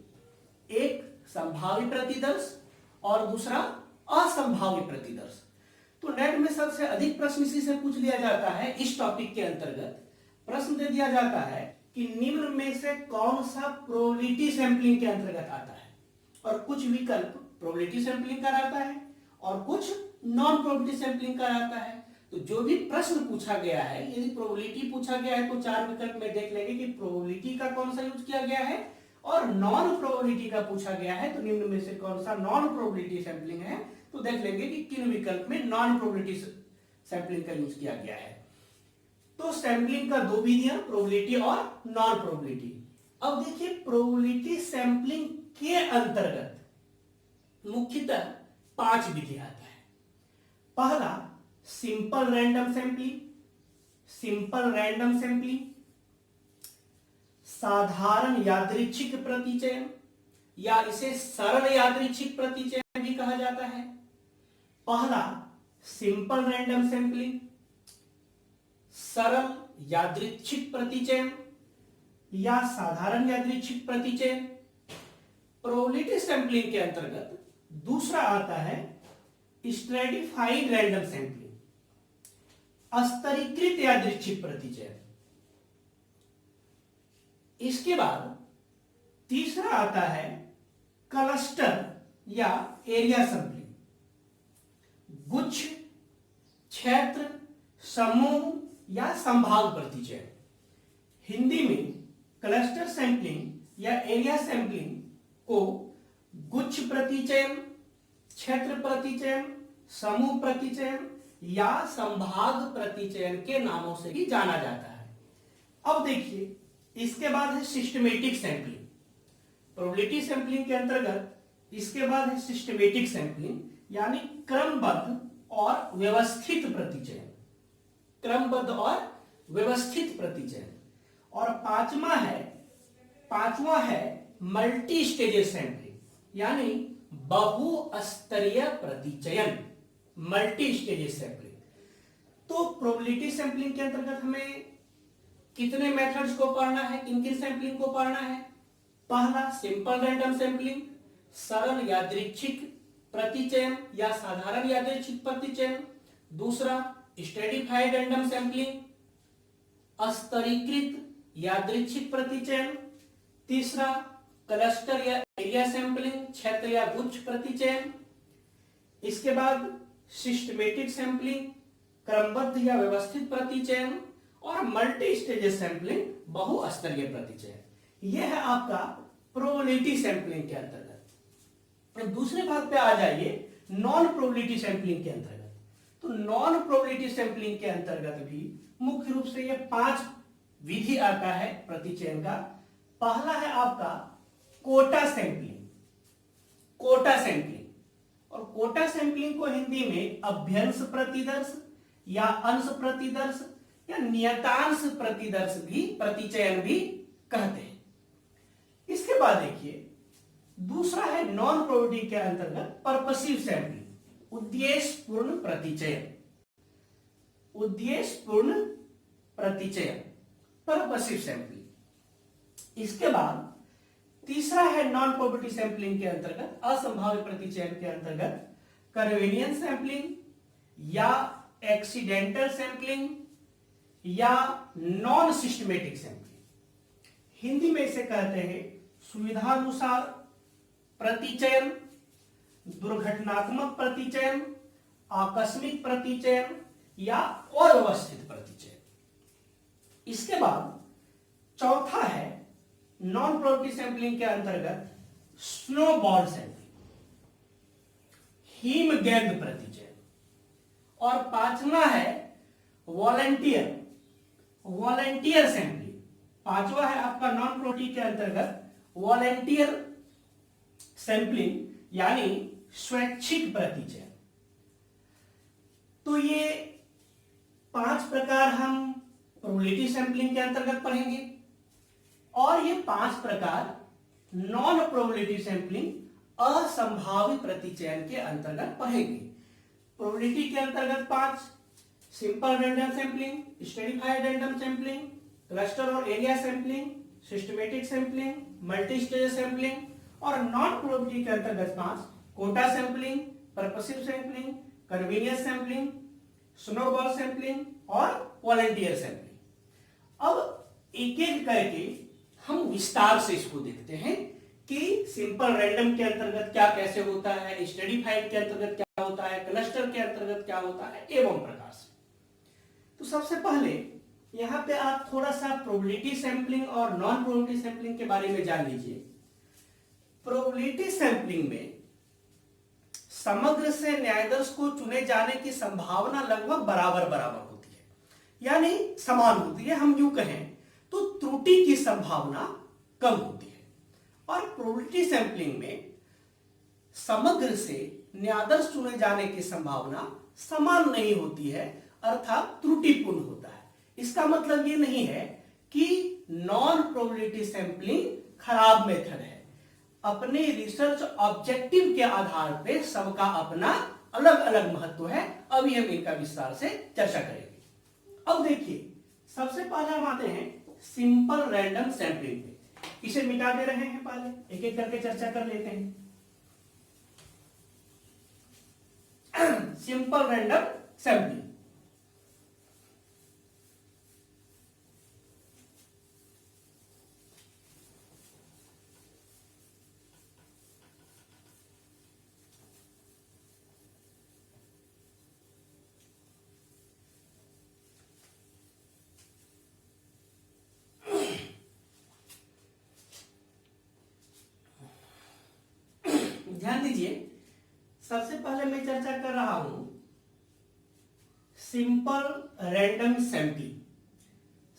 एक संभाव्य प्रतिदर्श और दूसरा असंभाव्य प्रतिदर्श। तो नेट में सबसे अधिक प्रश्न इसी से पूछ लिया जाता है। इस टॉपिक के अंतर्गत प्रश्न दे दिया जाता है कि निम्न में से कौन सा प्रोबेबिलिटी सैंपलिंग के अंतर्गत आता है, और कुछ विकल्प प्रोबेबिलिटी सैंपलिंग कराता है और कुछ नॉन प्रोबेबिलिटी सैंपलिंग कराता है। तो जो भी प्रश्न पूछा गया है, यदि प्रोबेबिलिटी पूछा गया है तो चार विकल्प में देख लेंगे कि प्रोबेबिलिटी का कौन सा यूज किया गया है, और नॉन प्रोबेबिलिटी का पूछा गया है तो निम्न में से कौन सा नॉन प्रोबेबिलिटी सैंपलिंग है, तो देख लेंगे कि किन विकल्प में नॉन प्रोबेबिलिटी सैंपलिंग का यूज किया गया है। तो सैंपलिंग का दो विधियां, प्रोबेबिलिटी और नॉन प्रोबेबिलिटी। अब देखिए प्रोबेबिलिटी सैंपलिंग के अंतर्गत मुख्यतः 5 विधि आता है। पहला सिंपल रैंडम सैंपलिंग, साधारण यादृच्छिक प्रतिचयन या इसे सरल यादृच्छिक प्रतिचयन भी कहा जाता है। पहला सिंपल रैंडम सैंपलिंग, सरल यादृच्छिक प्रतिचयन या साधारण यादृच्छिक प्रतिचयन। प्रोबेबिलिटी सैंपलिंग के अंतर्गत दूसरा आता है स्ट्रेटिफाइड रैंडम सैंपलिंग, स्तरीकृत यादृच्छिक प्रतिचयन। इसके बाद तीसरा आता है क्लस्टर या एरिया सैंपलिंग, गुच्छ, क्षेत्र, समूह या संभाग प्रतिचयन। हिंदी में क्लस्टर सैंपलिंग या एरिया सैंपलिंग को गुच्छ प्रतिचयन, क्षेत्र प्रतिचयन, समूह प्रतिचयन या संभाग प्रतिचयन के नामों से भी जाना जाता है। अब देखिए इसके बाद है सिस्टमेटिक सैंपलिंग। प्रोबेबिलिटी सैंपलिंग के अंतर्गत इसके बाद है सिस्टमेटिक सैंपलिंग, यानी क्रमबद्ध और व्यवस्थित प्रतिचयन, क्रमबद्ध और व्यवस्थित प्रतिचयन। और पांचवा है मल्टी स्टेजेस सैंपलिंग, यानी बहुस्तरीय प्रतिचयन, मल्टी स्टेजेस सैंपलिंग। तो प्रोबेबिलिटी सैंपलिंग के अंतर्गत हमें कितने मेथड्स को पढ़ना है, किन किन सैंपलिंग को पढ़ना है? पहला सिंपल रैंडम सैंपलिंग, सरल यादृच्छिक प्रतिचयन या साधारण यादृच्छिक प्रतिचयन। दूसरा स्ट्रेटिफाइड रैंडम सैंपलिंग, स्तरीकृत यादृच्छिक प्रतिचयन। तीसरा क्लस्टर या एरिया सैंपलिंग, क्षेत्र या गुच्छ प्रतिचयन। इसके बाद सिस्टमेटिक सैंपलिंग, क्रमबद्ध या व्यवस्थित प्रतिचयन। और मल्टी स्टेजेस सैंपलिंग, बहुस्तरीय प्रतिचयन। यह है आपका प्रोबेबिलिटी सैंपलिंग के अंतर्गत। अब दूसरे भाग पे आ जाइए, नॉन प्रोबेबिलिटी सैंपलिंग के अंतर्गत। तो नॉन प्रोबेबिलिटी सैंपलिंग के अंतर्गत भी मुख्य रूप से ये 5 विधि आता है प्रतिचयन का। पहला है आपका कोटा सैंपलिंग। कोटा सैंपलिंग, और कोटा सैंपलिंग को हिंदी में अभ्यंश प्रतिदर्श या अंश प्रतिदर्श या नियतांश प्रतिदर्श भी, प्रतिचयन भी कहते हैं। इसके बाद देखिए, दूसरा है नॉन प्रोबेबिलिटी के अंतर्गत पर्पसिव सैंपलिंग, उद्देश्यपूर्ण प्रतिचयन। उद्देश्यपूर्ण प्रतिचयन, पर्पसिव सैंपलिंग। इसके बाद तीसरा है नॉन प्रोबेबिलिटी सैंपलिंग के अंतर्गत, असंभाव्य प्रतिचयन के अंतर्गत कन्वीनियंस सैंपलिंग या एक्सीडेंटल सैंपलिंग या नॉन सिस्टमेटिक सैंपलिंग। हिंदी में इसे कहते हैं सुविधानुसार प्रतिचयन, दुर्घटनात्मक प्रतिचयन, आकस्मिक प्रतिचयन या अव्यवस्थित प्रतिचयन। इसके बाद चौथा है नॉन प्रोबेबिलिटी सैंपलिंग के अंतर्गत स्नोबॉल सैंपलिंग, हिम गेंद प्रतिचयन। और पांचवा है वॉलंटियर सैंपलिंग। पांचवा है आपका नॉन प्रोबेबिलिटी के अंतर्गत वॉलंटियर सैंपलिंग यानी स्वैच्छिक प्रतिचयन। तो ये 5 प्रकार हम प्रोबेबिलिटी सैंपलिंग के अंतर्गत पढ़ेंगे, और ये 5 प्रकार नॉन प्रोबेबिलिटी सैंपलिंग, असंभावित प्रतिचयन के अंतर्गत पढ़ेंगे। प्रोबेबिलिटी के अंतर्गत 5, simple random sampling, stratified random sampling, cluster और area sampling, systematic sampling, multi stage sampling. और नॉन प्रोबेबिलिटी के अंतर्गत 5, quota sampling, purposive sampling, convenience sampling, snowball sampling और वॉलंटियर सैंपलिंग। अब एक एक करके हम विस्तार से इसको देखते हैं कि सिंपल रैंडम के अंतर्गत क्या कैसे होता है, स्ट्रेटिफाइड के अंतर्गत क्या होता है, क्लस्टर के अंतर्गत क्या होता है, एवं प्रकार से। तो सबसे पहले यहां पे आप थोड़ा सा प्रोबेबिलिटी सैंपलिंग और नॉन प्रोबेबिलिटी सैंपलिंग के बारे में जान लीजिए। प्रोबेबिलिटी सैंपलिंग में समग्र से न्यायाधीश को चुने जाने की संभावना लगभग बराबर बराबर होती है, यानी समान होती है। हम यूं कहें तो त्रुटि की संभावना कम होती है। और प्रोबेबिलिटी सैंपलिंग में समग्र से न्यायाधीश चुने जाने की संभावना समान नहीं होती है, अर्थात त्रुटिपूर्ण होता है। इसका मतलब ये नहीं है कि नॉन प्रोबेबिलिटी सैंपलिंग खराब मेथड है। अपने रिसर्च ऑब्जेक्टिव के आधार पे सबका अपना अलग अलग महत्व है। अभी हम इनका विस्तार से चर्चा करेंगे। अब देखिए, सबसे पहले हम आते हैं सिंपल रैंडम सैंपलिंग पे। इसे मिटा दे रहे हैं, पहले एक एक करके चर्चा कर लेते हैं। सिंपल रैंडम सैंपलिंग, ध्यान दीजिए। सबसे पहले मैं चर्चा कर रहा हूं सिंपल रैंडम सैंपलिंग,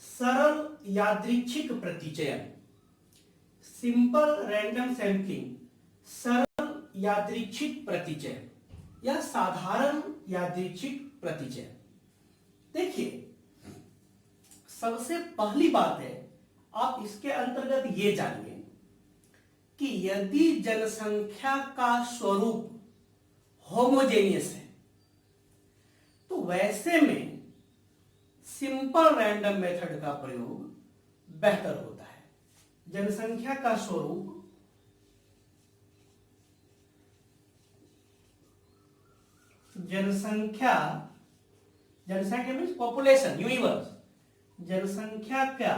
सरल यादृच्छिक प्रतिचयन। सिंपल रैंडम सैंपलिंग, सरल यादृच्छिक प्रतिचयन या साधारण यादृच्छिक प्रतिचयन। देखिए, सबसे पहली बात है, आप इसके अंतर्गत ये जानिए कि यदि जनसंख्या का स्वरूप होमोजेनियस है तो वैसे में सिंपल रैंडम मेथड का प्रयोग बेहतर होता है। जनसंख्या का स्वरूप जनसंख्या मीन्स पॉपुलेशन, यूनिवर्स, जनसंख्या का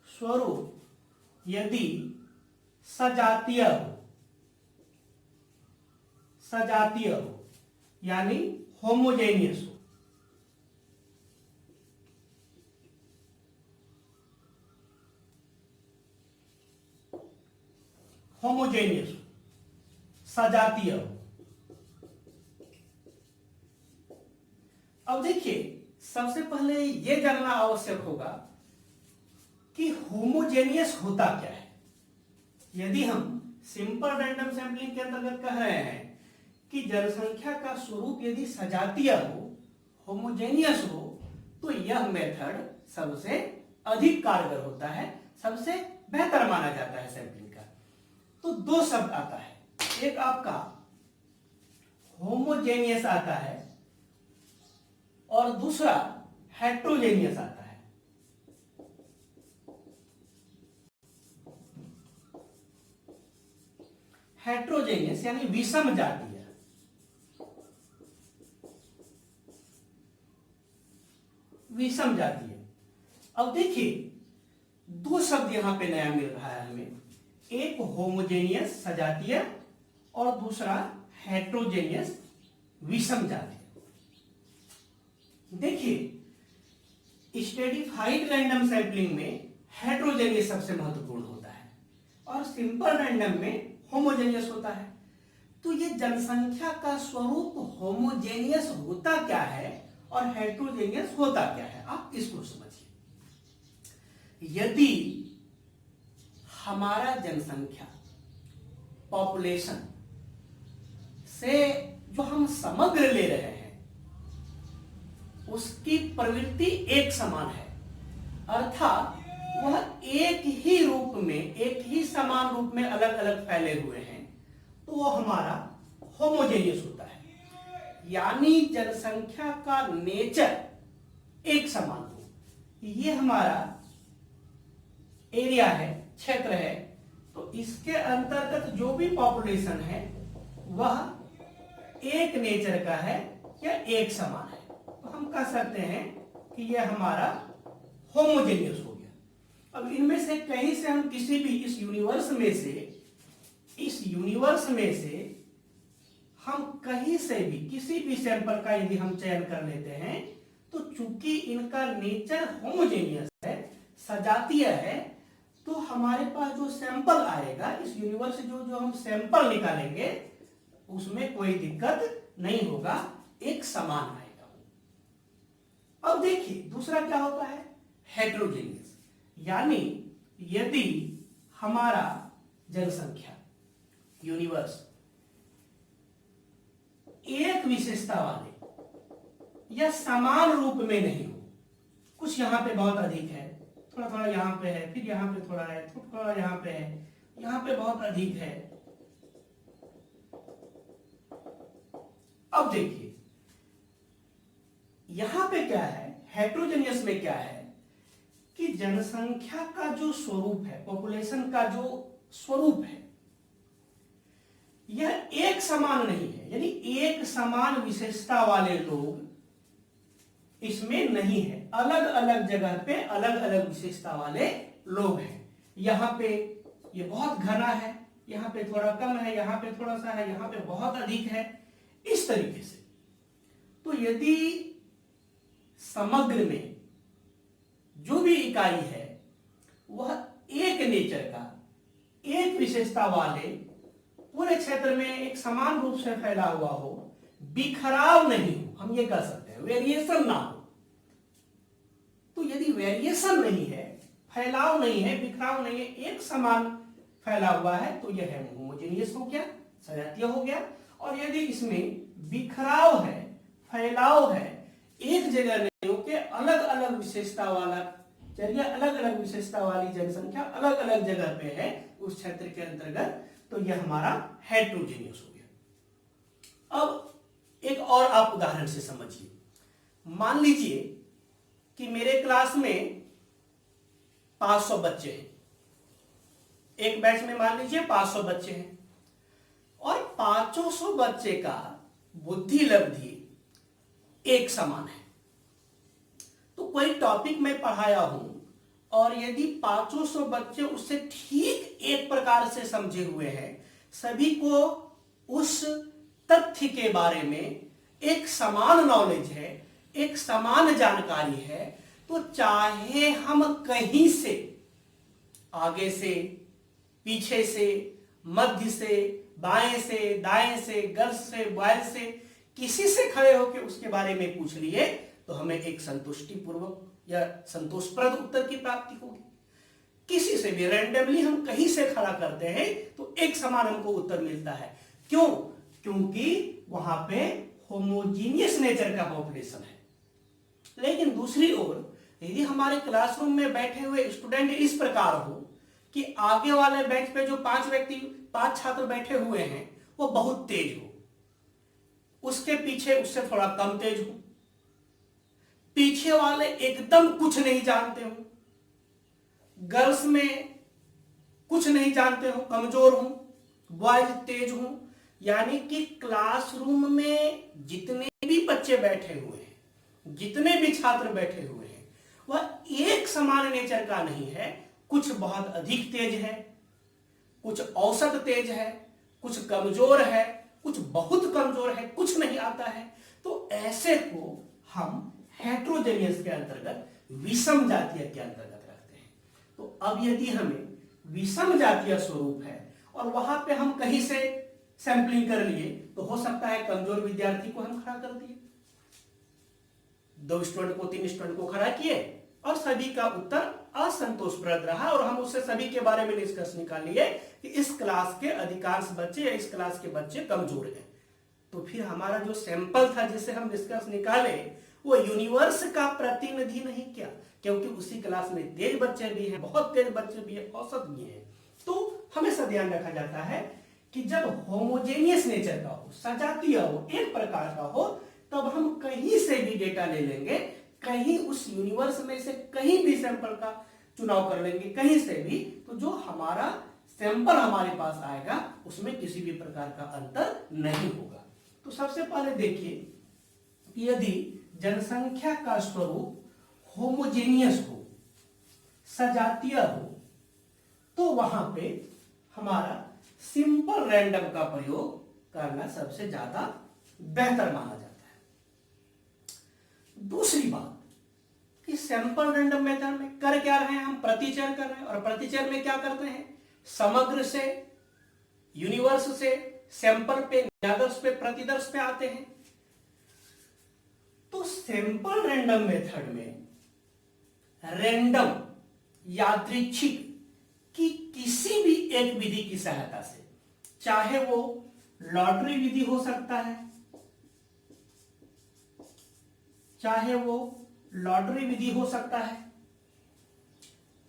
स्वरूप यदि सजातीय हो यानी होमोजेनियस हो, सजातीय हो। अब देखिए, सबसे पहले यह जानना आवश्यक होगा कि होमोजेनियस होता क्या है। यदि हम सिंपल रैंडम सैंपलिंग के अंतर्गत कह रहे हैं कि जनसंख्या का स्वरूप यदि सजातीय हो, होमोजेनियस हो, तो यह मेथड सबसे अधिक कारगर होता है, सबसे बेहतर माना जाता है सैंपलिंग का। तो दो शब्द आता है, एक आपका होमोजेनियस आता है और दूसरा हेट्रोजेनियस आता है। हेट्रोजेनियस यानी विषम जातीय, विषम जातीय। अब देखिए, दो शब्द यहां पे नया मिल रहा है हमें, एक होमोजेनियस सजातीय और दूसरा हेट्रोजेनियस विषम जातीय। देखिए, स्ट्रेटिफाइड रैंडम सैंपलिंग में हेट्रोजेनियस सबसे महत्वपूर्ण होता है और सिंपल रैंडम में होमोजेनियस होता है। तो ये जनसंख्या का स्वरूप होमोजेनियस होता क्या है और हेट्रोजेनियस होता क्या है, आप इसको समझिए। यदि हमारा जनसंख्या पॉपुलेशन से जो हम समग्र ले रहे हैं उसकी प्रवृत्ति एक समान है, अर्थात वह एक ही रूप में, एक ही समान रूप में अलग अलग फैले हुए हैं, तो वो हमारा होमोजेनियस होता है। यानी जनसंख्या का नेचर एक समान हो, ये हमारा एरिया है, क्षेत्र है, तो इसके अंतर्गत जो भी पॉपुलेशन है वह एक नेचर का है या एक समान है, तो हम कह सकते हैं कि यह हमारा होमोजेनियस हो गया। अब इनमें से कहीं से हम किसी भी इस यूनिवर्स में से हम कहीं से भी किसी भी सैंपल का यदि हम चयन कर लेते हैं, तो चूंकि इनका नेचर होमोजेनियस है, सजातीय है, तो हमारे पास जो सैंपल आएगा इस यूनिवर्स से जो हम सैंपल निकालेंगे उसमें कोई दिक्कत नहीं होगा, एक समान आएगा। अब देखिए दूसरा क्या होता है, हेट्रोजेनियस, यानी यदि हमारा जनसंख्या यूनिवर्स एक विशेषता वाले या समान रूप में नहीं हो, कुछ यहां पे बहुत अधिक है, थोड़ा थोड़ा यहां पे है, फिर यहां पे थोड़ा है, थोड़ा यहां पे है, यहां पे बहुत अधिक है। अब देखिए यहां पे क्या है, हेट्रोजेनियस में क्या है कि जनसंख्या का जो स्वरूप है, पॉपुलेशन का जो स्वरूप है, यह एक समान नहीं है, यानी एक समान विशेषता वाले लोग इसमें नहीं है, अलग अलग जगह पे अलग अलग विशेषता वाले लोग हैं। यहां पे ये बहुत घना है, यहां पे थोड़ा कम है, यहां पे थोड़ा सा है, यहां पे बहुत अधिक है, इस तरीके से। तो यदि समग्र में जो भी इकाई है वह एक नेचर का, एक विशेषता वाले पूरे क्षेत्र में एक समान रूप से फैला हुआ हो, बिखराव नहीं हो, हम ये कह सकते हैं, वेरिएशन ना हो। तो यदि वेरिएशन नहीं है, फैलाव नहीं है, बिखराव नहीं है, एक समान फैला हुआ है, तो यह होमोजेनियस हो गया, सजातीय हो गया। और यदि इसमें बिखराव है, फैलाव है, एक जगह नहीं हो के अलग अलग विशेषता वाला, चलिए अलग अलग विशेषता वाली जनसंख्या अलग अलग जगह पे है उस क्षेत्र के अंतर्गत, तो यह हमारा हेट्रोजेनियस हो गया। अब एक और आप उदाहरण से समझिए, मान लीजिए कि मेरे क्लास में 500 बच्चे हैं, एक बैच में मान लीजिए 500 बच्चे हैं और 500 बच्चे का बुद्धि लब्धि एक समान है। तो कोई टॉपिक मैं पढ़ाया हूं और यदि 500 बच्चे उससे ठीक एक प्रकार से समझे हुए हैं, सभी को उस तथ्य के बारे में एक समान नॉलेज है, एक समान जानकारी है, तो चाहे हम कहीं से, आगे से, पीछे से, मध्य से, बाएं से, दाएं से, गर्ल्स से, बॉयज से, किसी से खड़े होकर उसके बारे में पूछ लिए तो हमें एक संतुष्टिपूर्वक या संतोषप्रद उत्तर की प्राप्ति होगी। किसी से भी रैंडमली हम कहीं से खड़ा करते हैं तो एक समान हमको उत्तर मिलता है। क्यों? क्योंकि वहां पे होमोजीनियस नेचर का पॉपुलेशन है। लेकिन दूसरी ओर यदि हमारे क्लासरूम में बैठे हुए स्टूडेंट इस प्रकार हो कि आगे वाले बेंच पे जो 5 छात्र बैठे हुए हैं वो बहुत तेज हो, उसके पीछे उससे थोड़ा कम तेज हो, पीछे वाले एकदम कुछ नहीं जानते हो, गर्ल्स में कुछ नहीं जानते हो, कमजोर हो, बॉयज तेज हो, यानी कि क्लासरूम में जितने भी बच्चे बैठे हुए हैं, जितने भी छात्र बैठे हुए हैं, वह एक समान नेचर का नहीं है। कुछ बहुत अधिक तेज है, कुछ औसत तेज है, कुछ कमजोर है, कुछ बहुत कमजोर है, कुछ नहीं आता है। तो ऐसे को हम हेट्रोजेनियस के अंतर्गत, विषम जातीय के अंतर्गत रखते हैं। तो अब यदि हमें विषम जातीय स्वरूप है और वहां पे हम कहीं से सैंपलिंग कर लिए तो हो सकता है कमजोर विद्यार्थी को हम खड़ा कर दिए, 2 स्टूडेंट को 3 स्टूडेंट को खड़ा किए और सभी का उत्तर असंतोषप्रद रहा और हम उससे सभी के बारे में निष्कर्ष निकाल लिए कि इस क्लास के अधिकांश बच्चे या इस क्लास के बच्चे कमजोर हैं। तो फिर हमारा जो सैंपल था जिससे हम निष्कर्ष निकाले वो यूनिवर्स का प्रतिनिधि नहीं किया, क्योंकि उसी क्लास में तेज बच्चे भी हैं, बहुत तेज बच्चे भी हैं, औसत भी हैं। तो हमेशा ध्यान रखा जाता है कि जब होमोजेनियस नेचर का हो, सजातीय हो, एक प्रकार का हो, तब हम कहीं से भी डेटा ले लेंगे, कहीं उस यूनिवर्स में से कहीं भी सैंपल का चुनाव कर लेंगे, कहीं से भी, तो जो हमारा सैंपल हमारे पास आएगा उसमें किसी भी प्रकार का अंतर नहीं होगा। तो सबसे पहले देखिए, यदि जनसंख्या का स्वरूप होमोजेनियस हो, सजातीय हो, तो वहां पे हमारा सिंपल रैंडम का प्रयोग करना सबसे ज्यादा बेहतर माना जाता है। दूसरी बात कि सैंपल रैंडम मेथड में कर क्या रहे हैं, हम प्रतिचर कर रहे हैं, और प्रतिचर में क्या करते हैं, समग्र से, यूनिवर्स से सैंपल पे, न्यादर्श पे, प्रतिदर्श पे आते हैं। तो सैंपल रैंडम मेथड में रैंडम, यादृच्छिक की किसी भी एक विधि की सहायता से, चाहे वो लॉटरी विधि हो सकता है, चाहे वो लॉटरी विधि हो सकता है,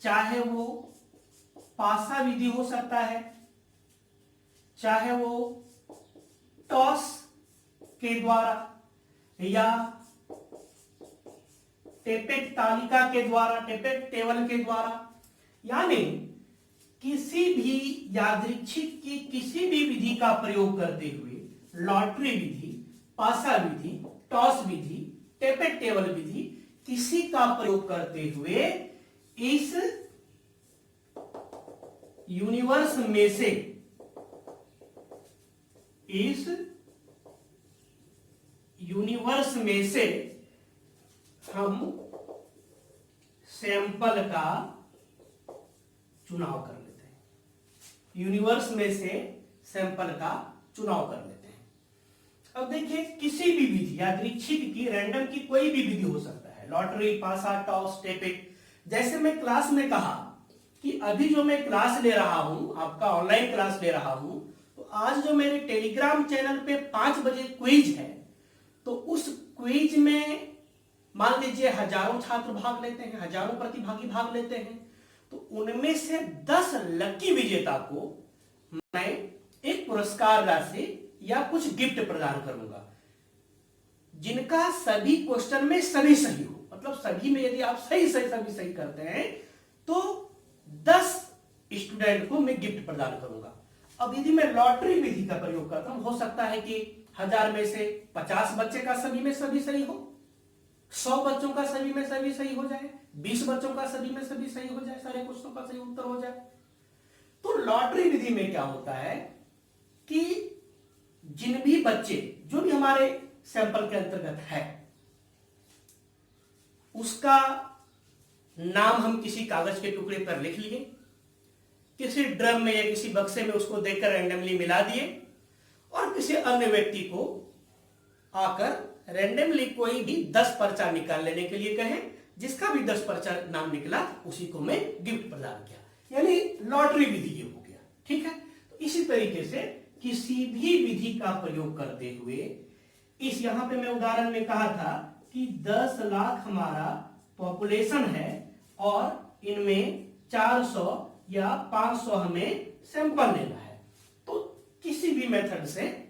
चाहे वो पासा विधि हो सकता है, चाहे वो टॉस के द्वारा या टेपेट तालिका के द्वारा, टेपेट टेबल के द्वारा, यानी किसी भी यादृच्छिक की किसी भी विधि का प्रयोग करते हुए, लॉटरी विधि, पासा विधि, टॉस विधि, टेपेट टेबल विधि, किसी का प्रयोग करते हुए इस यूनिवर्स में से, इस यूनिवर्स में से हम सैंपल का चुनाव कर लेते हैं, यूनिवर्स में से सैंपल का चुनाव कर लेते हैं। अब देखिए, किसी भी विधि, यादृच्छिक की, रैंडम की कोई भी विधि हो सकता है, लॉटरी, पासा, टॉस, टेपिक। जैसे मैं क्लास में कहा कि अभी जो मैं क्लास ले रहा हूं, आपका ऑनलाइन क्लास ले रहा हूं, तो आज जो मेरे टेलीग्राम चैनल पे 5 बजे क्विज है, तो उस क्विज में मान लीजिए हजारों छात्र भाग लेते हैं, हजारों प्रतिभागी भाग लेते हैं, तो उनमें से 10 लकी विजेता को मैं एक पुरस्कार राशि या कुछ गिफ्ट प्रदान करूंगा, जिनका सभी क्वेश्चन में सभी सही हो। मतलब सभी में यदि आप सभी सही करते हैं तो 10 स्टूडेंट को मैं गिफ्ट प्रदान करूंगा। अब यदि मैं लॉटरी विधि का प्रयोग करता हूं, हो सकता है कि 1000 में से 50 बच्चे का सभी में सभी सही हो, 100 बच्चों का सभी में सभी सही हो जाए, 20 बच्चों का सभी में सभी सही हो जाए, सारे क्वेश्चनों का सही उत्तर हो जाए। तो लॉटरी विधि में क्या होता है कि जिन भी बच्चे, जो भी हमारे सैंपल के अंतर्गत है, उसका नाम हम किसी कागज के टुकड़े पर लिख लिए, किसी ड्रम में या किसी बक्से में उसको देकर रैंडमली मिला दिए, और किसी अन्य व्यक्ति को आकर रैंडमली कोई भी 10 पर्चा निकाल लेने के लिए कहे, जिसका भी 10 पर्चा नाम निकला उसी को मैं गिफ्ट प्रदान किया, यानी लॉटरी विधि ये हो गया। ठीक है, तो इसी तरीके से किसी भी विधि का प्रयोग करते हुए, इस यहां पे मैं उदाहरण में कहा था कि 10 लाख हमारा पॉपुलेशन है और इनमें 400 या 500 हमें सैंपल लेना है, तो किसी भी मेथड से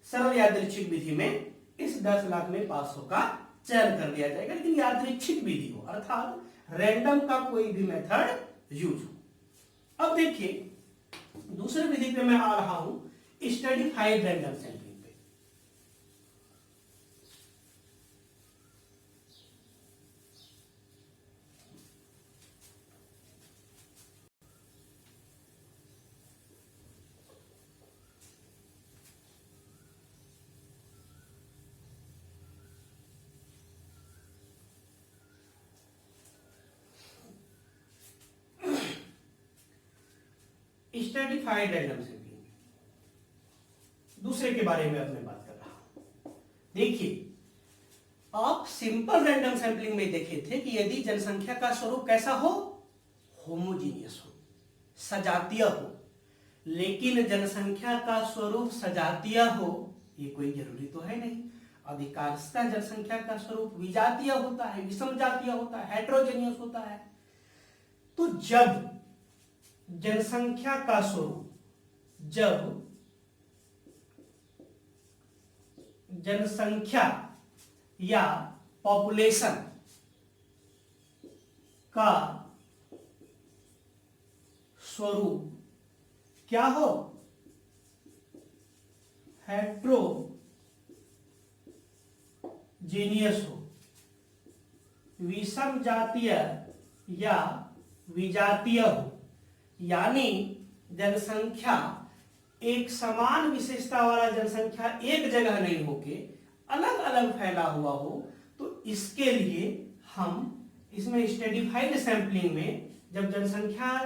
सरल यादृच्छिक विधि में इस 10 लाख में 500 का चयन कर दिया जाएगा, लेकिन यादृच्छिक विधि हो, अर्थात रैंडम का कोई भी मेथड यूज हो। अब देखिए दूसरे विधि पे मैं आ रहा हूं, स्टडीफाइड रैंडम सैंपलिंग पे। स्टडीफाइड रैंडम सैंपलिंग दूसरे के बारे में अब मैं बात कर रहा हूं। देखिए, आप सिंपल रैंडम सैंपलिंग में देखे थे कि यदि जनसंख्या का स्वरूप कैसा हो, होमोजीनियस हो, सजातीय हो, लेकिन जनसंख्या का स्वरूप सजातीय हो ये कोई जरूरी तो है नहीं। अधिकांशतः जनसंख्या का स्वरूप विजातीय होता है, विषम जातीय होता है, हेट्रोजेनियस होता है। तो जब जनसंख्या का स्वरूप, जब जनसंख्या या पॉपुलेशन का स्वरूप क्या हो, हेट्रोजेनियस हो, विषम जातीय या विजातीय हो, यानी जनसंख्या एक समान विशेषता वाला जनसंख्या एक जगह नहीं होके अलग अलग फैला हुआ हो, तो इसके लिए हम इसमें स्टडीफाइड सैंपलिंग में जब जनसंख्या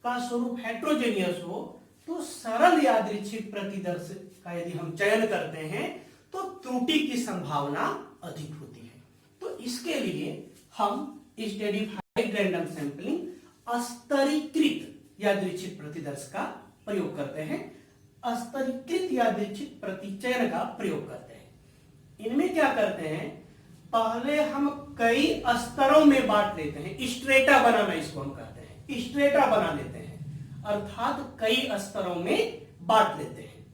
का स्वरूप हेट्रोजेनियस हो तो सरल यादृच्छिक प्रतिदर्श का यदि हम चयन करते हैं तो त्रुटि की संभावना अधिक होती है। तो इसके लिए हम स्टडीफाइड रैंडम सैंपलिंग स्तरीकृत यादृच्छिक प्रतिदर्श का प्रयोग करते हैं, स्तरीकृत यादृच्छिक प्रतिचयन का प्रयोग करते हैं। इनमें क्या करते हैं, पहले हम कई स्तरों में बांट लेते हैं, स्ट्रेटा बनाना इसको हम कहते हैं, स्ट्रेटा बना लेते हैं, अर्थात कई स्तरों में बांट लेते हैं,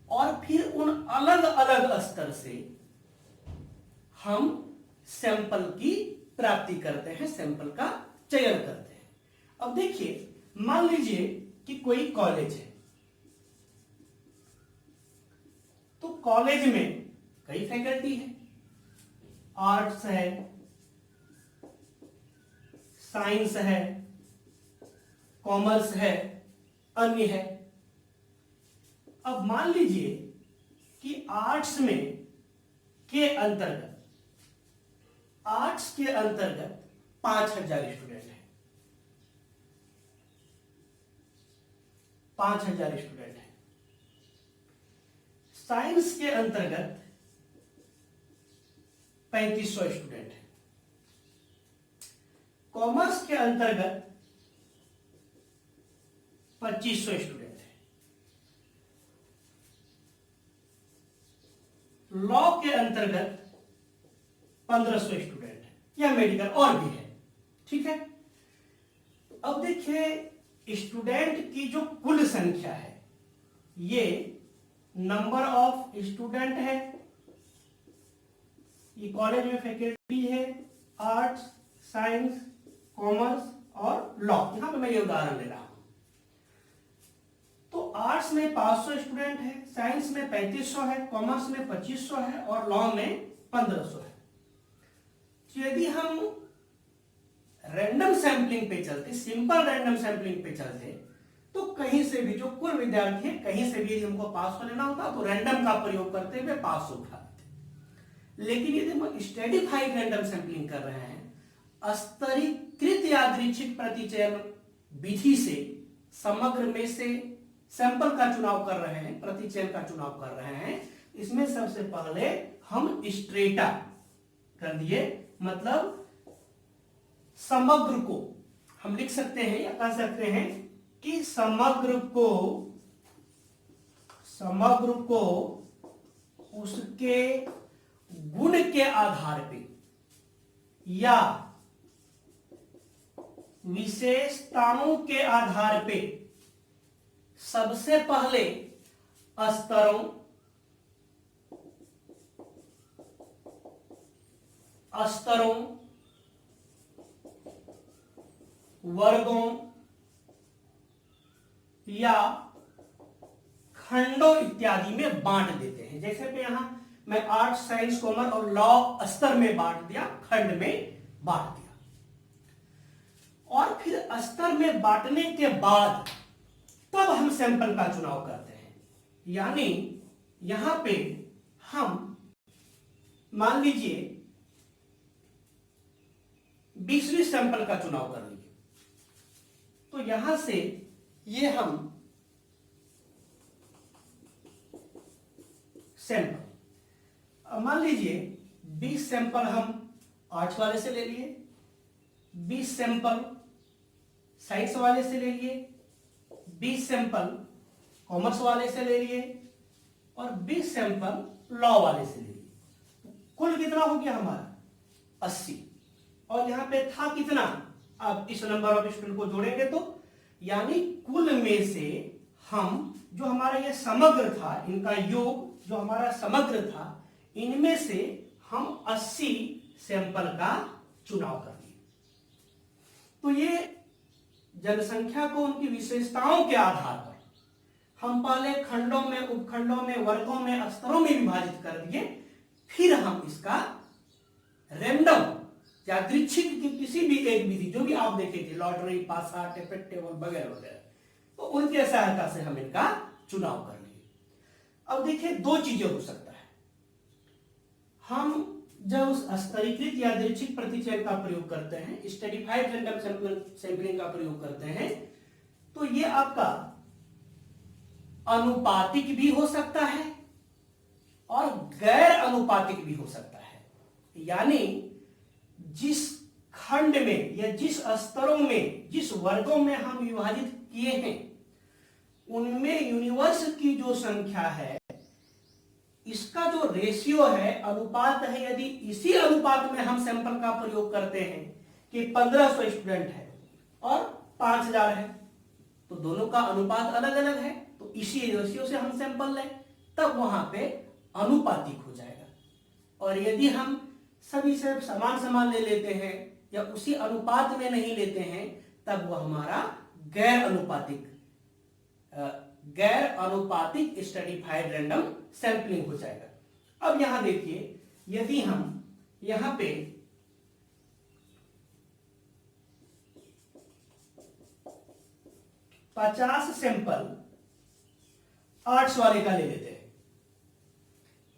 और फिर उन अलग अलग स्तर से हम सैंपल की प्राप्ति करते हैं, सैंपल का चयन करते हैं। अब देखिए, मान लीजिए कि कोई कॉलेज है, तो कॉलेज में कई फैकल्टी है, आर्ट्स है, साइंस है, कॉमर्स है, अन्य है। अब मान लीजिए कि आर्ट्स के अंतर्गत 5000 स्टूडेंट है, 5000 स्टूडेंट है। साइंस के अंतर्गत 3500 स्टूडेंट है, कॉमर्स के अंतर्गत 2500 स्टूडेंट है, लॉ के अंतर्गत 1500 स्टूडेंट है, या मेडिकल और भी है। ठीक है, अब देखिए स्टूडेंट की जो कुल संख्या है, ये नंबर ऑफ स्टूडेंट है, ये कॉलेज में फैकल्टी है, आर्ट्स, साइंस, कॉमर्स और लॉ। यहां पे मैं ये उदाहरण ले रहा हूं। तो आर्ट्स में 500 स्टूडेंट है, साइंस में 3500 है, कॉमर्स में 2500 है और लॉ में 1500 है। यदि हम रैंडम सैंपलिंग पे चलते, सिंपल रैंडम सैंपलिंग पे चलते, तो कहीं से भी जो कुल विद्यार्थी है कहीं से भी यदि हमको पास हो लेना होता तो रैंडम का प्रयोग करते हुए पास हो उठा लेते। लेकिन यदि हम स्ट्रेटिफाइड रैंडम सैंपलिंग कर रहे हैं, स्तरीकृत यादृच्छिक प्रतिचयन विधि से समग्र में से सैंपल का चुनाव कर रहे हैं, प्रतिचयन का चुनाव कर रहे हैं, इसमें सबसे पहले हम स्ट्रेटा कर दिए, मतलब समग्र को हम लिख सकते हैं या कह सकते हैं कि समग्र को उसके गुण के आधार पे या विशेषताओं के आधार पे सबसे पहले स्तरों, वर्गों या खंडों इत्यादि में बांट देते हैं। जैसे कि यहां मैं आर्ट्स, साइंस, कॉमर्स और लॉ स्तर में बांट दिया, खंड में बांट दिया, और फिर स्तर में बांटने के बाद तब हम सैंपल का चुनाव करते हैं। यानी यहां पे हम मान लीजिए 20वीं सैंपल का चुनाव कर लीजिए, तो यहां से ये हम सैंपल, अब मान लीजिए 20 सैंपल हम आर्ट्स वाले से ले लिए, 20 सैंपल साइंस वाले से ले लिए, 20 सैंपल कॉमर्स वाले से ले लिए और 20 सैंपल लॉ वाले से ले लिए। कुल कितना हो गया हमारा 80। और यहां पे था कितना, अब इस नंबर ऑफ स्टूडेंट को जोड़ेंगे तो यानी कुल में से हम जो हमारा ये समग्र था, इनका योग जो हमारा समग्र था, इनमें से हम 80 सैंपल का चुनाव कर लिए। तो ये जनसंख्या को उनकी विशेषताओं के आधार पर हम पहले खंडों में, उपखंडों में, वर्गों में, स्तरों में विभाजित कर दिए, फिर हम इसका रैंडम यादृच्छिक की किसी भी एक विधि जो भी आप देखेंगे, लॉटरी, पासा, टिकट टेबल वगैरह वगैरह, तो उनके सहायता से हम इनका चुनाव कर लिए। अब देखिए दो चीजें हो सकता है, हम जब उस स्तरीकृत यादृच्छिक प्रतिचयन का प्रयोग करते हैं, स्ट्रेटिफाइड रैंडम सैंपलिंग का प्रयोग करते हैं, तो ये आपका अनुपातिक भी हो सकता है और गैर अनुपातिक भी हो सकता है। यानी जिस खंड में या जिस स्तरों में, जिस वर्गों में हम विभाजित किए हैं, उनमें यूनिवर्स की जो संख्या है, इसका जो रेशियो है, अनुपात है, यदि इसी अनुपात में हम सैंपल का प्रयोग करते हैं कि 1500 स्टूडेंट है और 5000 है, तो दोनों का अनुपात अलग अलग है, तो इसी रेशियो से हम सैंपल लें, तब वहां पे अनुपातिक हो जाएगा। और यदि हम सभी से समान समान ले लेते हैं या उसी अनुपात में नहीं लेते हैं, तब वह हमारा गैर अनुपातिक स्ट्रेटिफाइड रैंडम सैंपलिंग हो जाएगा। अब यहां देखिए, यदि हम यहां पे पचास सैंपल आर्ट्स वाले का ले लेते हैं,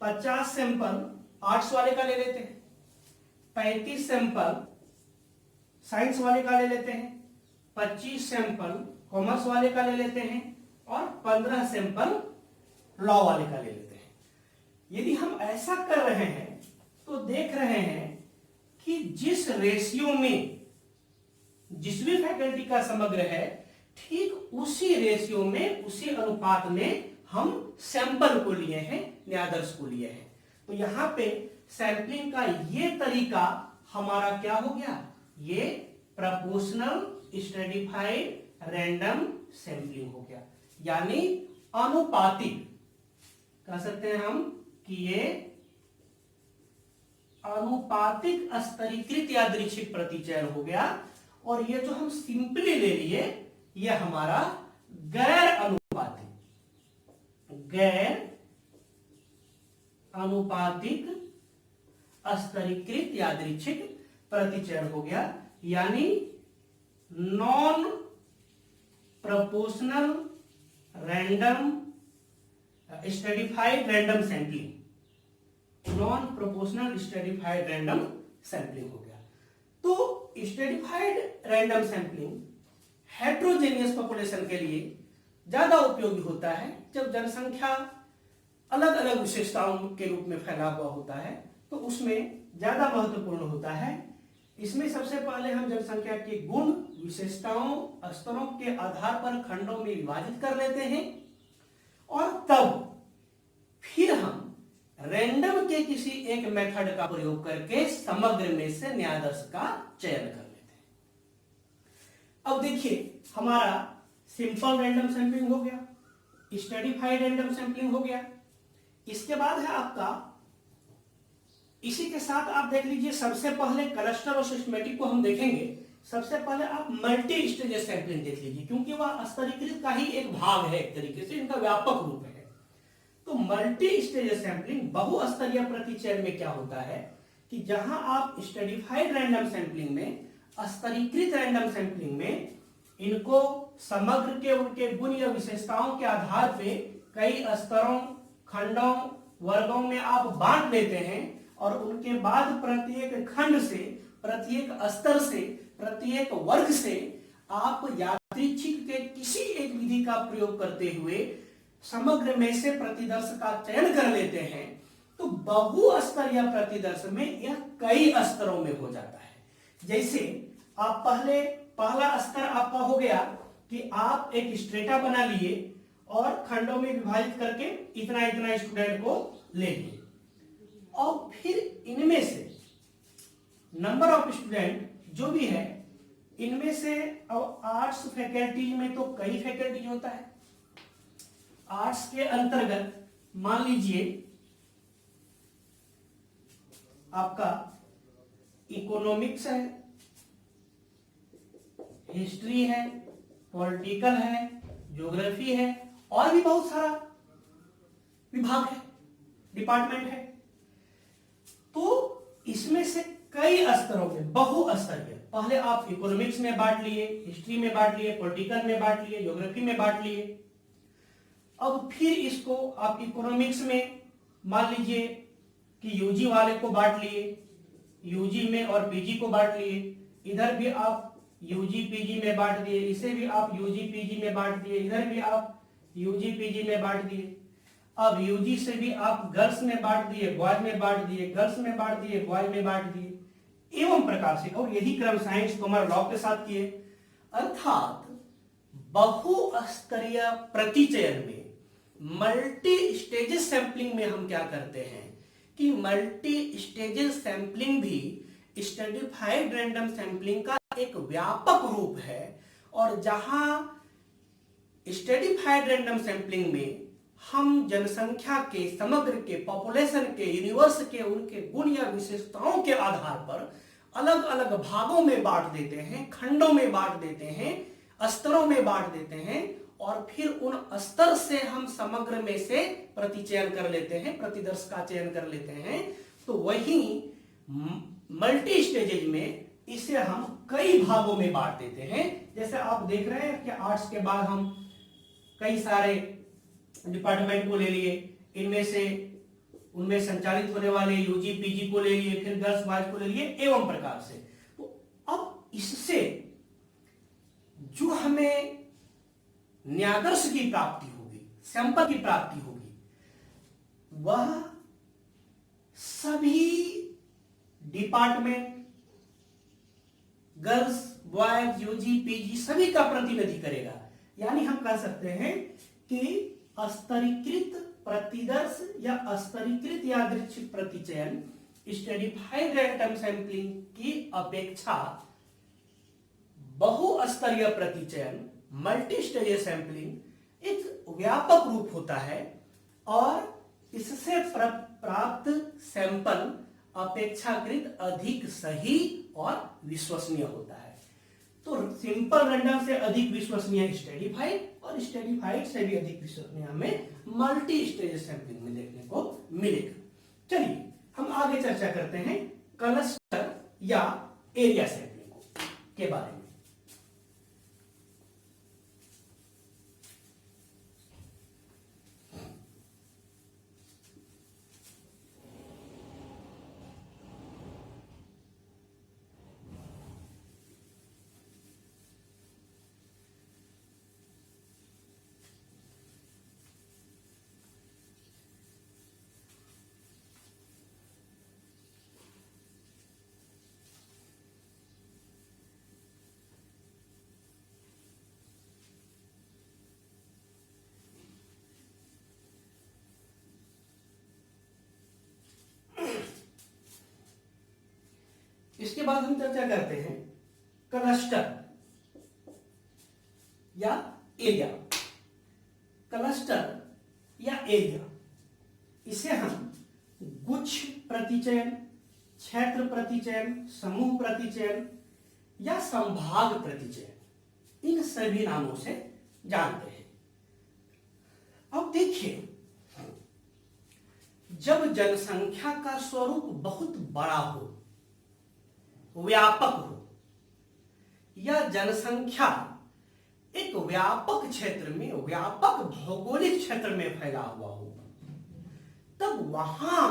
50 सैंपल आर्ट्स वाले का ले लेते हैं, 35 सैंपल साइंस वाले का ले लेते हैं, 25 सैंपल कॉमर्स वाले का ले लेते हैं और 15 सैंपल लॉ वाले का ले लेते हैं। यदि हम ऐसा कर रहे हैं तो देख रहे हैं कि जिस रेशियो में जिस भी फैकल्टी का समग्र है, ठीक उसी रेशियो में, उसी अनुपात में हम सैंपल को लिए हैं, न्यादर्श को लिए हैं। तो यहां पे सैंपलिंग का ये तरीका हमारा क्या हो गया, ये प्रोपोर्शनल स्ट्रेटिफाइड रैंडम सैंपलिंग हो गया। यानी अनुपातिक कह सकते हैं हम कि ये अनुपातिक स्तरीकृत यादृच्छिक प्रतिचयन हो गया। और ये जो हम सिंपली ले लिए, ये हमारा गैर अनुपातिक स्तरीकृत यादृच्छिक प्रतिचयन हो गया, यानी non proportional random stratified random sampling, non proportional stratified random sampling हो गया। तो stratified random sampling heterogeneous population के लिए ज्यादा उपयोगी होता है जब जनसंख्या अलग अलग विशेषताओं के रूप में फैला हुआ होता है, तो उसमें ज्यादा महत्वपूर्ण होता है। इसमें सबसे पहले हम जनसंख्या के गुण, विशेषताओं, स्तरों के आधार पर खंडों में विभाजित कर लेते हैं और तब फिर हम रैंडम के किसी एक मेथड का प्रयोग करके समग्र में से न्यायादर्श का चयन कर लेते हैं। अब देखिए, हमारा सिंपल रैंडम सैंपलिंग हो गया, स्ट्रेटिफाइड रैंडम सैंपलिंग हो गया। इसके बाद है आपका, इसी के साथ आप देख लीजिए, सबसे पहले क्लस्टर और सिस्टेमेटिक को हम देखेंगे। सबसे पहले आप मल्टी स्टेजेस सैंपलिंग देख लीजिए, क्योंकि वह स्तरीकृत का ही एक भाग है, एक तरीके से इनका व्यापक रूप है। तो मल्टी स्टेजेस सैंपलिंग, बहुस्तरीय प्रतिचयन में क्या होता है कि जहां आप स्ट्रेटिफाइड रैंडम सैंपलिंग में, स्तरीकृत रैंडम सैंपलिंग में इनको समग्र के उनके गुण या विशेषताओं के आधार पे कई स्तरों, खंडों, वर्गों में आप बांट देते हैं और उनके बाद प्रत्येक खंड से, प्रत्येक स्तर से, प्रत्येक वर्ग से आप यादृच्छिक के किसी एक विधि का प्रयोग करते हुए समग्र में से प्रतिदर्श का चयन कर लेते हैं। तो बहुस्तरीय प्रतिदर्श में यह कई स्तरों में हो जाता है। जैसे आप पहला स्तर आपका हो गया कि आप एक स्ट्रेटा बना लिए और खंडों में विभाजित करके इतना इतना स्टूडेंट को ले लिए, और फिर इनमें से नंबर ऑफ स्टूडेंट जो भी है, इनमें से अब आर्ट्स फैकल्टी में तो कई फैकल्टी होता है। आर्ट्स के अंतर्गत मान लीजिए आपका इकोनॉमिक्स है, हिस्ट्री है, पॉलिटिकल है, ज्योग्राफी है, और भी बहुत सारा विभाग है, डिपार्टमेंट है। तो इसमें से कई स्तरों में बहुस्तरीय, पहले आप इकोनॉमिक्स में बांट लिए, हिस्ट्री में बांट लिए, पॉलिटिकल में बांट लिए, ज्योग्राफी में बांट लिए। अब फिर इसको आप इकोनॉमिक्स में मान लीजिए कि यूजी वाले को बांट लिए, यूजी में और पीजी को बांट लिए, इधर भी आप यूजी पीजी में बांट दिए, इसे भी आप यूजी पीजी में बांट दिए, इधर भी आप यूजी पीजी में बांट दिए। अब यूजी से भी आप गर्ल्स में बांट दिए, बॉयज में बांट दिए, गर्ल्स में बांट दिए, बॉयज में बांट दिए, एवं प्रकार से। और यही क्रम साइंस, कॉमर्स, लॉ के साथ किए। अर्थात बहुस्तरीय प्रतिचयन में, मल्टी स्टेजेस सैंपलिंग में हम क्या करते हैं कि मल्टी स्टेजेस सैंपलिंग भी स्ट्रेटिफाइड रैंडम सैंपलिंग का एक व्यापक रूप है। और जहां स्ट्रेटिफाइड रैंडम सैंपलिंग में हम जनसंख्या के, समग्र के, पॉपुलेशन के, यूनिवर्स के उनके गुण या विशेषताओं के आधार पर अलग अलग भागों में बांट देते हैं, खंडों में बांट देते हैं, स्तरों में बांट देते हैं, और फिर उन स्तर से हम समग्र में से प्रतिचयन कर लेते हैं, प्रतिदर्श का चयन कर लेते हैं। तो वही मल्टी स्टेजेज में इसे हम कई भागों में बांट देते हैं। जैसे आप देख रहे हैं कि आर्ट्स के बाद हम कई सारे डिपार्टमेंट को ले लिए, इनमें से उनमें संचालित होने वाले यूजी पीजी को ले लिए, फिर गर्ल्स बॉयज को ले लिए, एवं प्रकार से। तो अब इससे जो हमें न्यायादर्श की प्राप्ति होगी, सैंपल की प्राप्ति होगी, वह सभी department, girls boys, UG PG सभी का प्रतिनिधि करेगा। यानी हम कह सकते हैं कि स्तरीकृत प्रतिदर्श या स्तरीकृत यादृच्छिक प्रतिचयन स्ट्रेटिफाइड रैंडम सैंपलिंग की अपेक्षा बहुस्तरीय प्रतिचयन, मल्टी स्टेज सैंपलिंग एक व्यापक रूप होता है और इससे प्राप्त सैंपल अपेक्षाकृत अधिक सही और विश्वसनीय होता है। तो सिंपल रैंडम से अधिक विश्वसनीय स्ट्रेटिफाइड, और स्ट्रेटिफाइड से भी अधिक विश्वसनीय हमें मल्टी स्टेज सैंपलिंग में देखने को मिलेगा। चलिए हम आगे चर्चा करते हैं क्लस्टर या एरिया सैंपलिंग के बारे में। इसके बाद हम चर्चा करते हैं क्लस्टर या एरिया। क्लस्टर या एरिया, इसे हम गुच्छ प्रतिचयन, क्षेत्र प्रतिचयन, समूह प्रतिचयन या संभाग प्रतिचयन, इन सभी नामों से जानते हैं। अब देखिए, जब जनसंख्या का स्वरूप बहुत बड़ा हो, व्यापक हो, या जनसंख्या एक व्यापक क्षेत्र में, व्यापक भौगोलिक क्षेत्र में फैला हुआ हो, तब वहां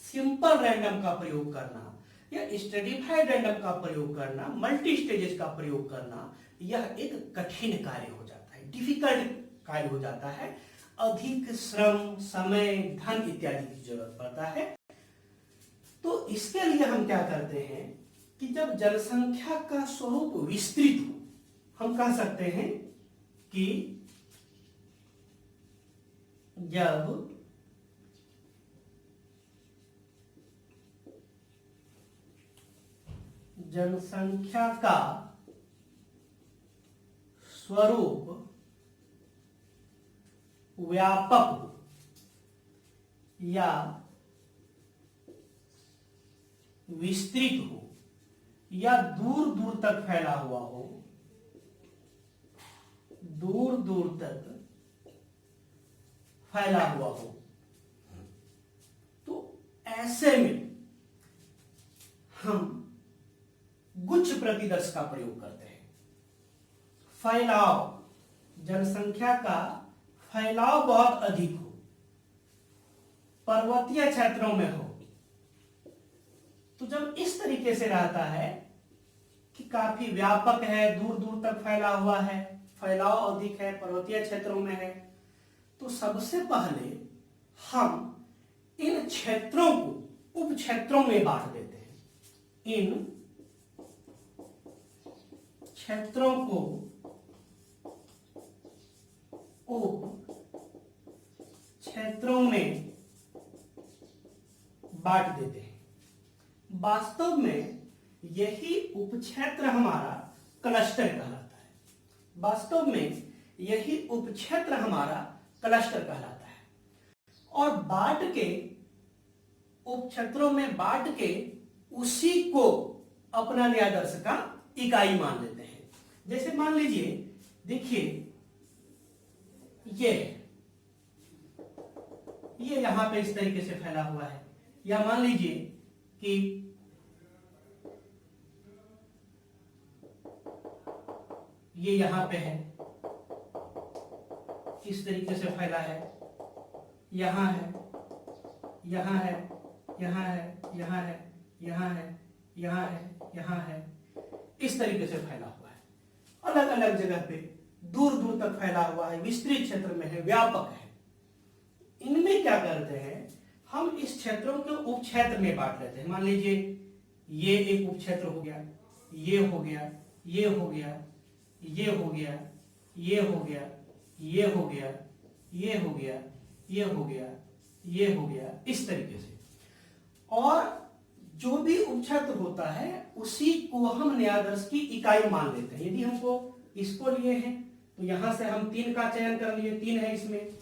सिंपल रैंडम का प्रयोग करना या स्ट्रेटिफाइड रैंडम का प्रयोग करना, मल्टी स्टेजेस का प्रयोग करना, यह एक कठिन कार्य हो जाता है, डिफिकल्ट कार्य हो जाता है। अधिक श्रम, समय, धन इत्यादि की जरूरत पड़ता है। तो इसके लिए हम क्या करते हैं कि जब जनसंख्या का स्वरूप विस्तृत हो, हम कह सकते हैं कि जब जनसंख्या का स्वरूप व्यापक हो या विस्तृत हो या दूर दूर तक फैला हुआ हो, दूर दूर तक फैला हुआ हो, तो ऐसे में हम गुच्छ प्रतिदर्श का प्रयोग करते हैं। फैलाव, जनसंख्या का फैलाव बहुत अधिक हो, पर्वतीय क्षेत्रों में हो, तो जब इस तरीके से रहता है कि काफी व्यापक है, दूर दूर तक फैला हुआ है, फैलाव अधिक है, पर्वतीय क्षेत्रों में है, तो सबसे पहले हम इन क्षेत्रों को उप क्षेत्रों में बांट देते हैं। इन क्षेत्रों को उप क्षेत्रों में बांट देते हैं। वास्तव में यही उपक्षेत्र हमारा क्लस्टर कहलाता है। वास्तव में यही उपक्षेत्र हमारा क्लस्टर कहलाता है। और बांट के, उपक्षेत्रों में बांट के उसी को अपना न्यायादर्श का इकाई मान लेते हैं। जैसे मान लीजिए, देखिए ये यहां पे इस तरीके से फैला हुआ है, या मान लीजिए कि ये यहां पे है, इस तरीके से फैला है, यहां है, यहां है, यहां है, यहां है, यहां है, यहां है, यहां है, इस तरीके से फैला हुआ है। अलग अलग जगह पे दूर दूर तक फैला हुआ है, विस्तृत क्षेत्र में है, व्यापक है। इनमें क्या करते हैं, हम इस क्षेत्रों को उप क्षेत्र में बांट लेते हैं। मान लीजिए ये एक उप क्षेत्र हो गया, ये हो गया, ये हो गया, ये हो गया, ये हो गया, ये हो गया, ये हो गया, ये हो गया, ये हो गया, इस तरीके से। और जो भी उपक्षेत्र होता है उसी को हम न्यायादर्श की इकाई मान लेते हैं। यदि हमको इसको लिए हैं तो यहां से हम 3 का चयन कर लिए, 3 है इसमें।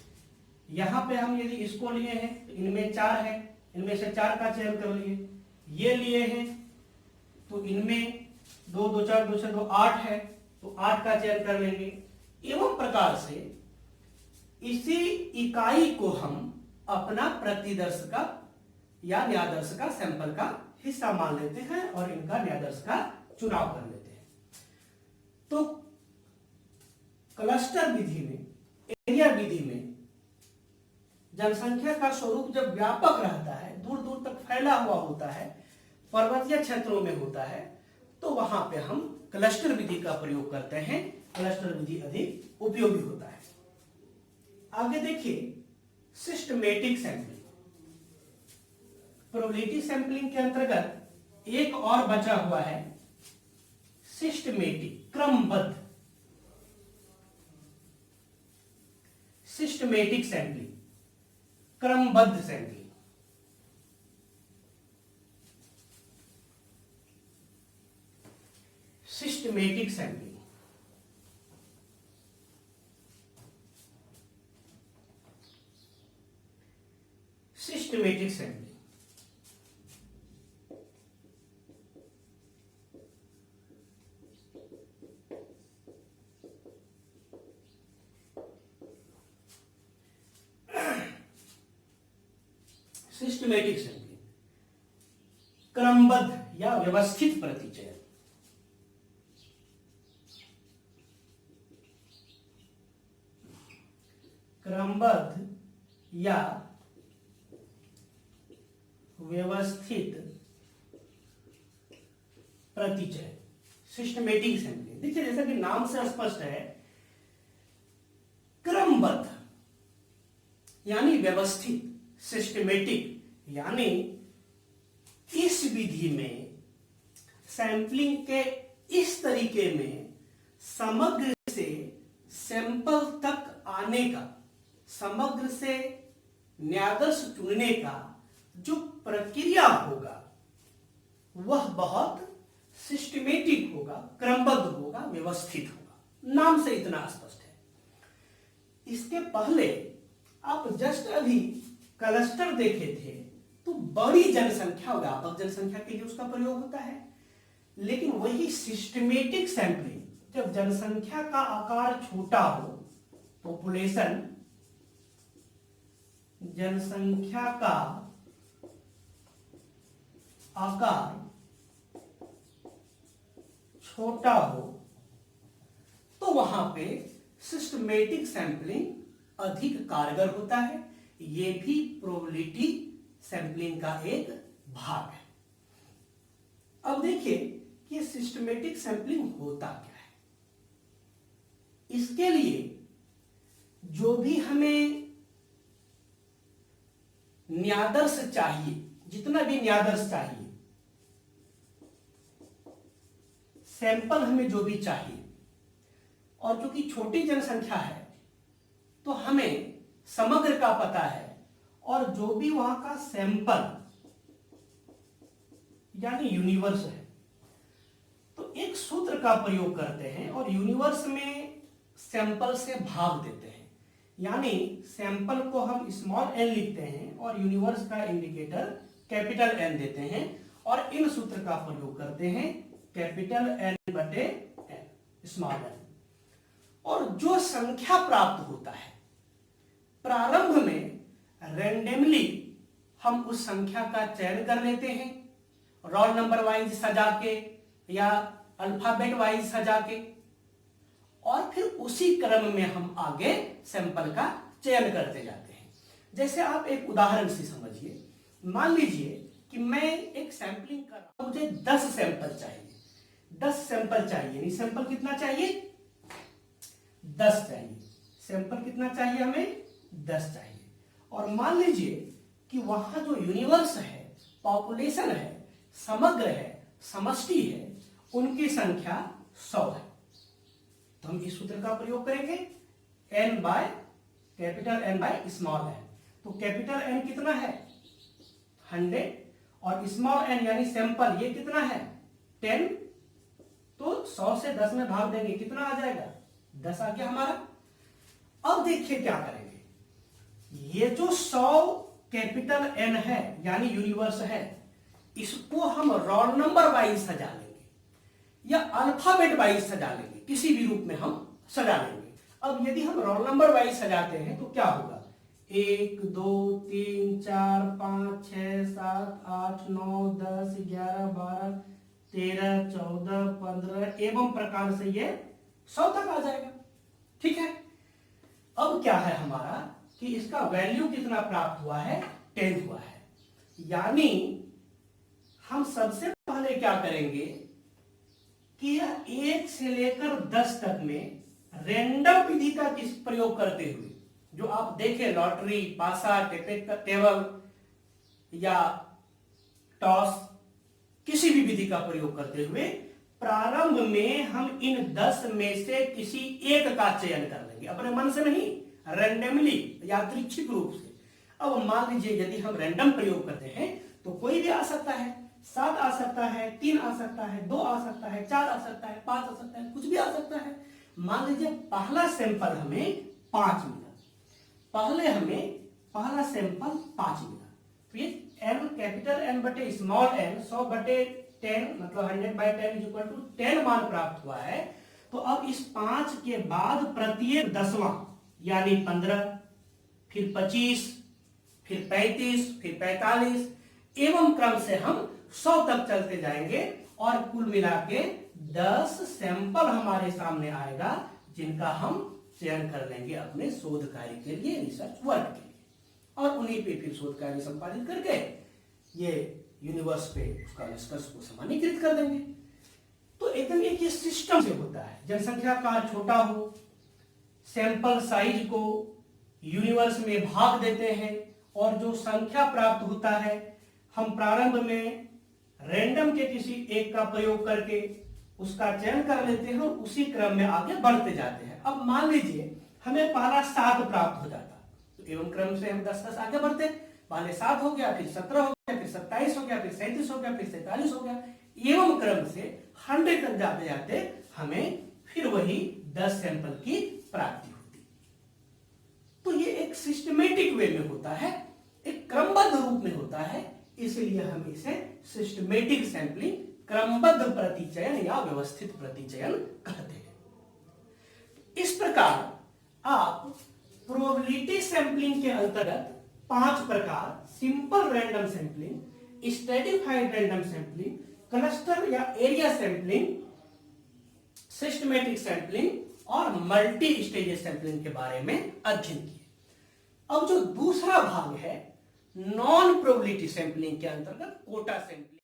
यहां पे हम यदि इसको लिए हैं तो इनमें 4 है, इनमें से 4 का चयन कर लिए। ये लिए हैं तो इनमें 2 2 4 2 से 2 8 है, तो 8 का चयन कर लेंगे। एवं प्रकार से इसी इकाई को हम अपना प्रतिदर्श का या न्यायादर्श का सैंपल का हिस्सा मान लेते हैं और इनका न्यायाधीश का चुनाव कर लेते हैं। तो क्लस्टर विधि में, एरिया विधि में जनसंख्या का स्वरूप जब व्यापक रहता है, दूर दूर तक फैला हुआ होता है, पर्वतीय क्षेत्रों में होता है, तो वहां पे हम क्लस्टर विधि का प्रयोग करते हैं। क्लस्टर विधि अधिक उपयोगी होता है। आगे देखिए सिस्टमेटिक सैंपलिंग। प्रोबेबिलिटी सैंपलिंग के अंतर्गत एक और बचा हुआ है सिस्टमेटिक, क्रमबद्ध। सिस्टमेटिक सैंपलिंग, क्रमबद्ध sampling. Systematic sampling, systematic sampling. Systematic sampling, क्रमबद्ध या व्यवस्थित प्रतिचयन। क्रमबद्ध या व्यवस्थित प्रतिचय, सिस्टमेटिक सैंपलिंग। देखिए जैसा कि नाम से स्पष्ट है, क्रमबद्ध यानी व्यवस्थित, सिस्टमेटिक यानी इस विधि में सैंपलिंग के इस तरीके में समग्र से सैंपल तक आने का, समग्र से न्यायाधीश चुनने का जो प्रक्रिया होगा वह बहुत सिस्टमेटिक होगा, क्रमबद्ध होगा, व्यवस्थित होगा। नाम से इतना स्पष्ट है। इसके पहले आप जस्ट अभी क्लस्टर देखे थे, तो बड़ी जनसंख्या, व्यापक जनसंख्या के लिए उसका प्रयोग होता है। लेकिन वही सिस्टमेटिक सैंपलिंग जब जनसंख्या का आकार छोटा हो, पॉपुलेशन, जनसंख्या का आकार छोटा हो, तो वहां पे सिस्टमेटिक सैंपलिंग अधिक कारगर होता है। यह भी प्रोबेबिलिटी सैंपलिंग का एक भाग है। अब देखिए कि सिस्टमेटिक सैंपलिंग होता क्या है। इसके लिए जो भी हमें न्यायाधीश चाहिए, जितना भी न्यायाधीश चाहिए, सैंपल हमें जो भी चाहिए, और क्योंकि छोटी जनसंख्या है तो हमें समग्र का पता है, और जो भी वहां का सैंपल यानी यूनिवर्स है, तो एक सूत्र का प्रयोग करते हैं और यूनिवर्स में सैंपल से भाग देते हैं। यानी सैंपल को हम स्मॉल एन लिखते हैं और यूनिवर्स का इंडिकेटर कैपिटल एन देते हैं, और इन सूत्र का प्रयोग करते हैं कैपिटल एन बटे एन, स्मॉल एन। और जो संख्या प्राप्त होता है, प्रारंभ में रैंडमली हम उस संख्या का चयन कर लेते हैं, रोल नंबर वाइज सजा के या अल्फाबेट वाइज सजा के, और फिर उसी क्रम में हम आगे सैंपल का चयन करते जाते हैं। जैसे आप एक उदाहरण से समझिए, मान लीजिए कि मैं एक सैंपलिंग कर रहा हूं, मुझे 10 सैंपल चाहिए। 10 सैंपल चाहिए, यानी सैंपल कितना चाहिए? 10 चाहिए। सैंपल कितना चाहिए हमें? 10 चाहिए। और मान लीजिए कि वहां जो यूनिवर्स है, पॉपुलेशन है, समग्र है, समष्टि है, उनकी संख्या 100 है। तो हम इस सूत्र का प्रयोग करेंगे, n by capital N by small n। तो कैपिटल N कितना है? 100, और स्मॉल n यानी सैंपल ये कितना है? 10। तो 100 से 10 में भाग देंगे, कितना आ जाएगा? 10 आ गया हमारा। अब देखिए क्या करेंगे, ये जो 100 कैपिटल N है यानी यूनिवर्स है, इसको हम रोल नंबर वाइज सजा लेंगे या अल्फाबेट वाइज सजा लेंगे, किसी भी रूप में हम सजा लेंगे। अब यदि हम रोल नंबर वाइज सजाते हैं तो क्या होगा? 1 2 3 4 5 6 7 8 9 10 11 12 13 14 15 एवं प्रकार से ये 100 तक आ जाएगा। ठीक है, अब क्या है हमारा कि इसका वैल्यू कितना प्राप्त हुआ है, 10 हुआ है। यानी हम सबसे पहले क्या करेंगे कि 1 से लेकर 10 तक में रैंडम विधि का किस प्रयोग करते हुए, जो आप देखें लॉटरी, पासा, टेबल या टॉस, किसी भी विधि का प्रयोग करते हुए प्रारंभ में हम इन 10 में से किसी एक का चयन कर लेंगे, अपने मन से नहीं, रैंडमली, यादृच्छिक रूप से। अब मान लीजिए यदि हम रैंडम प्रयोग करते हैं तो कोई भी आ सकता है, 7 आ सकता है, 3 आ सकता है, 2 आ सकता है, 4 आ सकता है, 5 आ सकता है, कुछ भी आ सकता है। मान लीजिए पहला सैंपल हमें 5 मिला, पहला सैंपल 5 मिला, फिर n कैपिटल N बटे स्मॉल n 100 बटे 10 मतलब 100/10 = 10 मान प्राप्त हुआ है। तो अब इस 5 के बाद प्रत्येक 10वां यानी 15, फिर 25, फिर 35, फिर 45 एवं क्रम से हम 100 तक चलते जाएंगे और कुल मिला के 10 सैंपल हमारे सामने आएगा जिनका हम चयन कर लेंगे अपने शोध कार्य के लिए, रिसर्च वर्क के लिए, और उन्हीं पे फिर शोध कार्य संपादित करके ये यूनिवर्स पे उसका निष्कर्ष को सामान्यीकृत कर देंगे। तो एकदम एक ये सिस्टम से होता है, जनसंख्या का छोटा हो, सैंपल साइज को यूनिवर्स में भाग देते हैं और जो संख्या प्राप्त होता है हम प्रारंभ में रैंडम के किसी एक का प्रयोग करके उसका चयन कर लेते हैं और उसी क्रम में आगे बढ़ते जाते हैं। अब मान लीजिए हमें पहला 7 प्राप्त हो जाता, तो एवं क्रम से हम 10 आगे बढ़ते, पहले 7 हो गया, फिर 17 हो गया, फिर 27 हो गया, फिर 37 हो गया, फिर 43 हो गया, एवं क्रम से 100 तक जाते जाते हमें फिर वही 10 सैंपल की प्राप्ति होती। तो ये एक सिस्टमेटिक वे में होता है, एक क्रमबद्ध रूप में होता है, इसलिए हम इसे सिस्टमेटिक सैंपलिंग, क्रमबद्ध प्रतिचयन या व्यवस्थित प्रतिचयन कहते हैं। इस प्रकार आप प्रोबेबिलिटी सैंपलिंग के अंतर्गत 5 प्रकार, simple random sampling, stratified random sampling, cluster या एरिया सैंपलिंग, सिस्टमेटिक सैंपलिंग और मल्टी स्टेजेस सैंपलिंग के बारे में अध्ययन किए। अब जो दूसरा भाग है नॉन प्रोबेबिलिटी सैंपलिंग के अंतर्गत कोटा सैंपलिंग।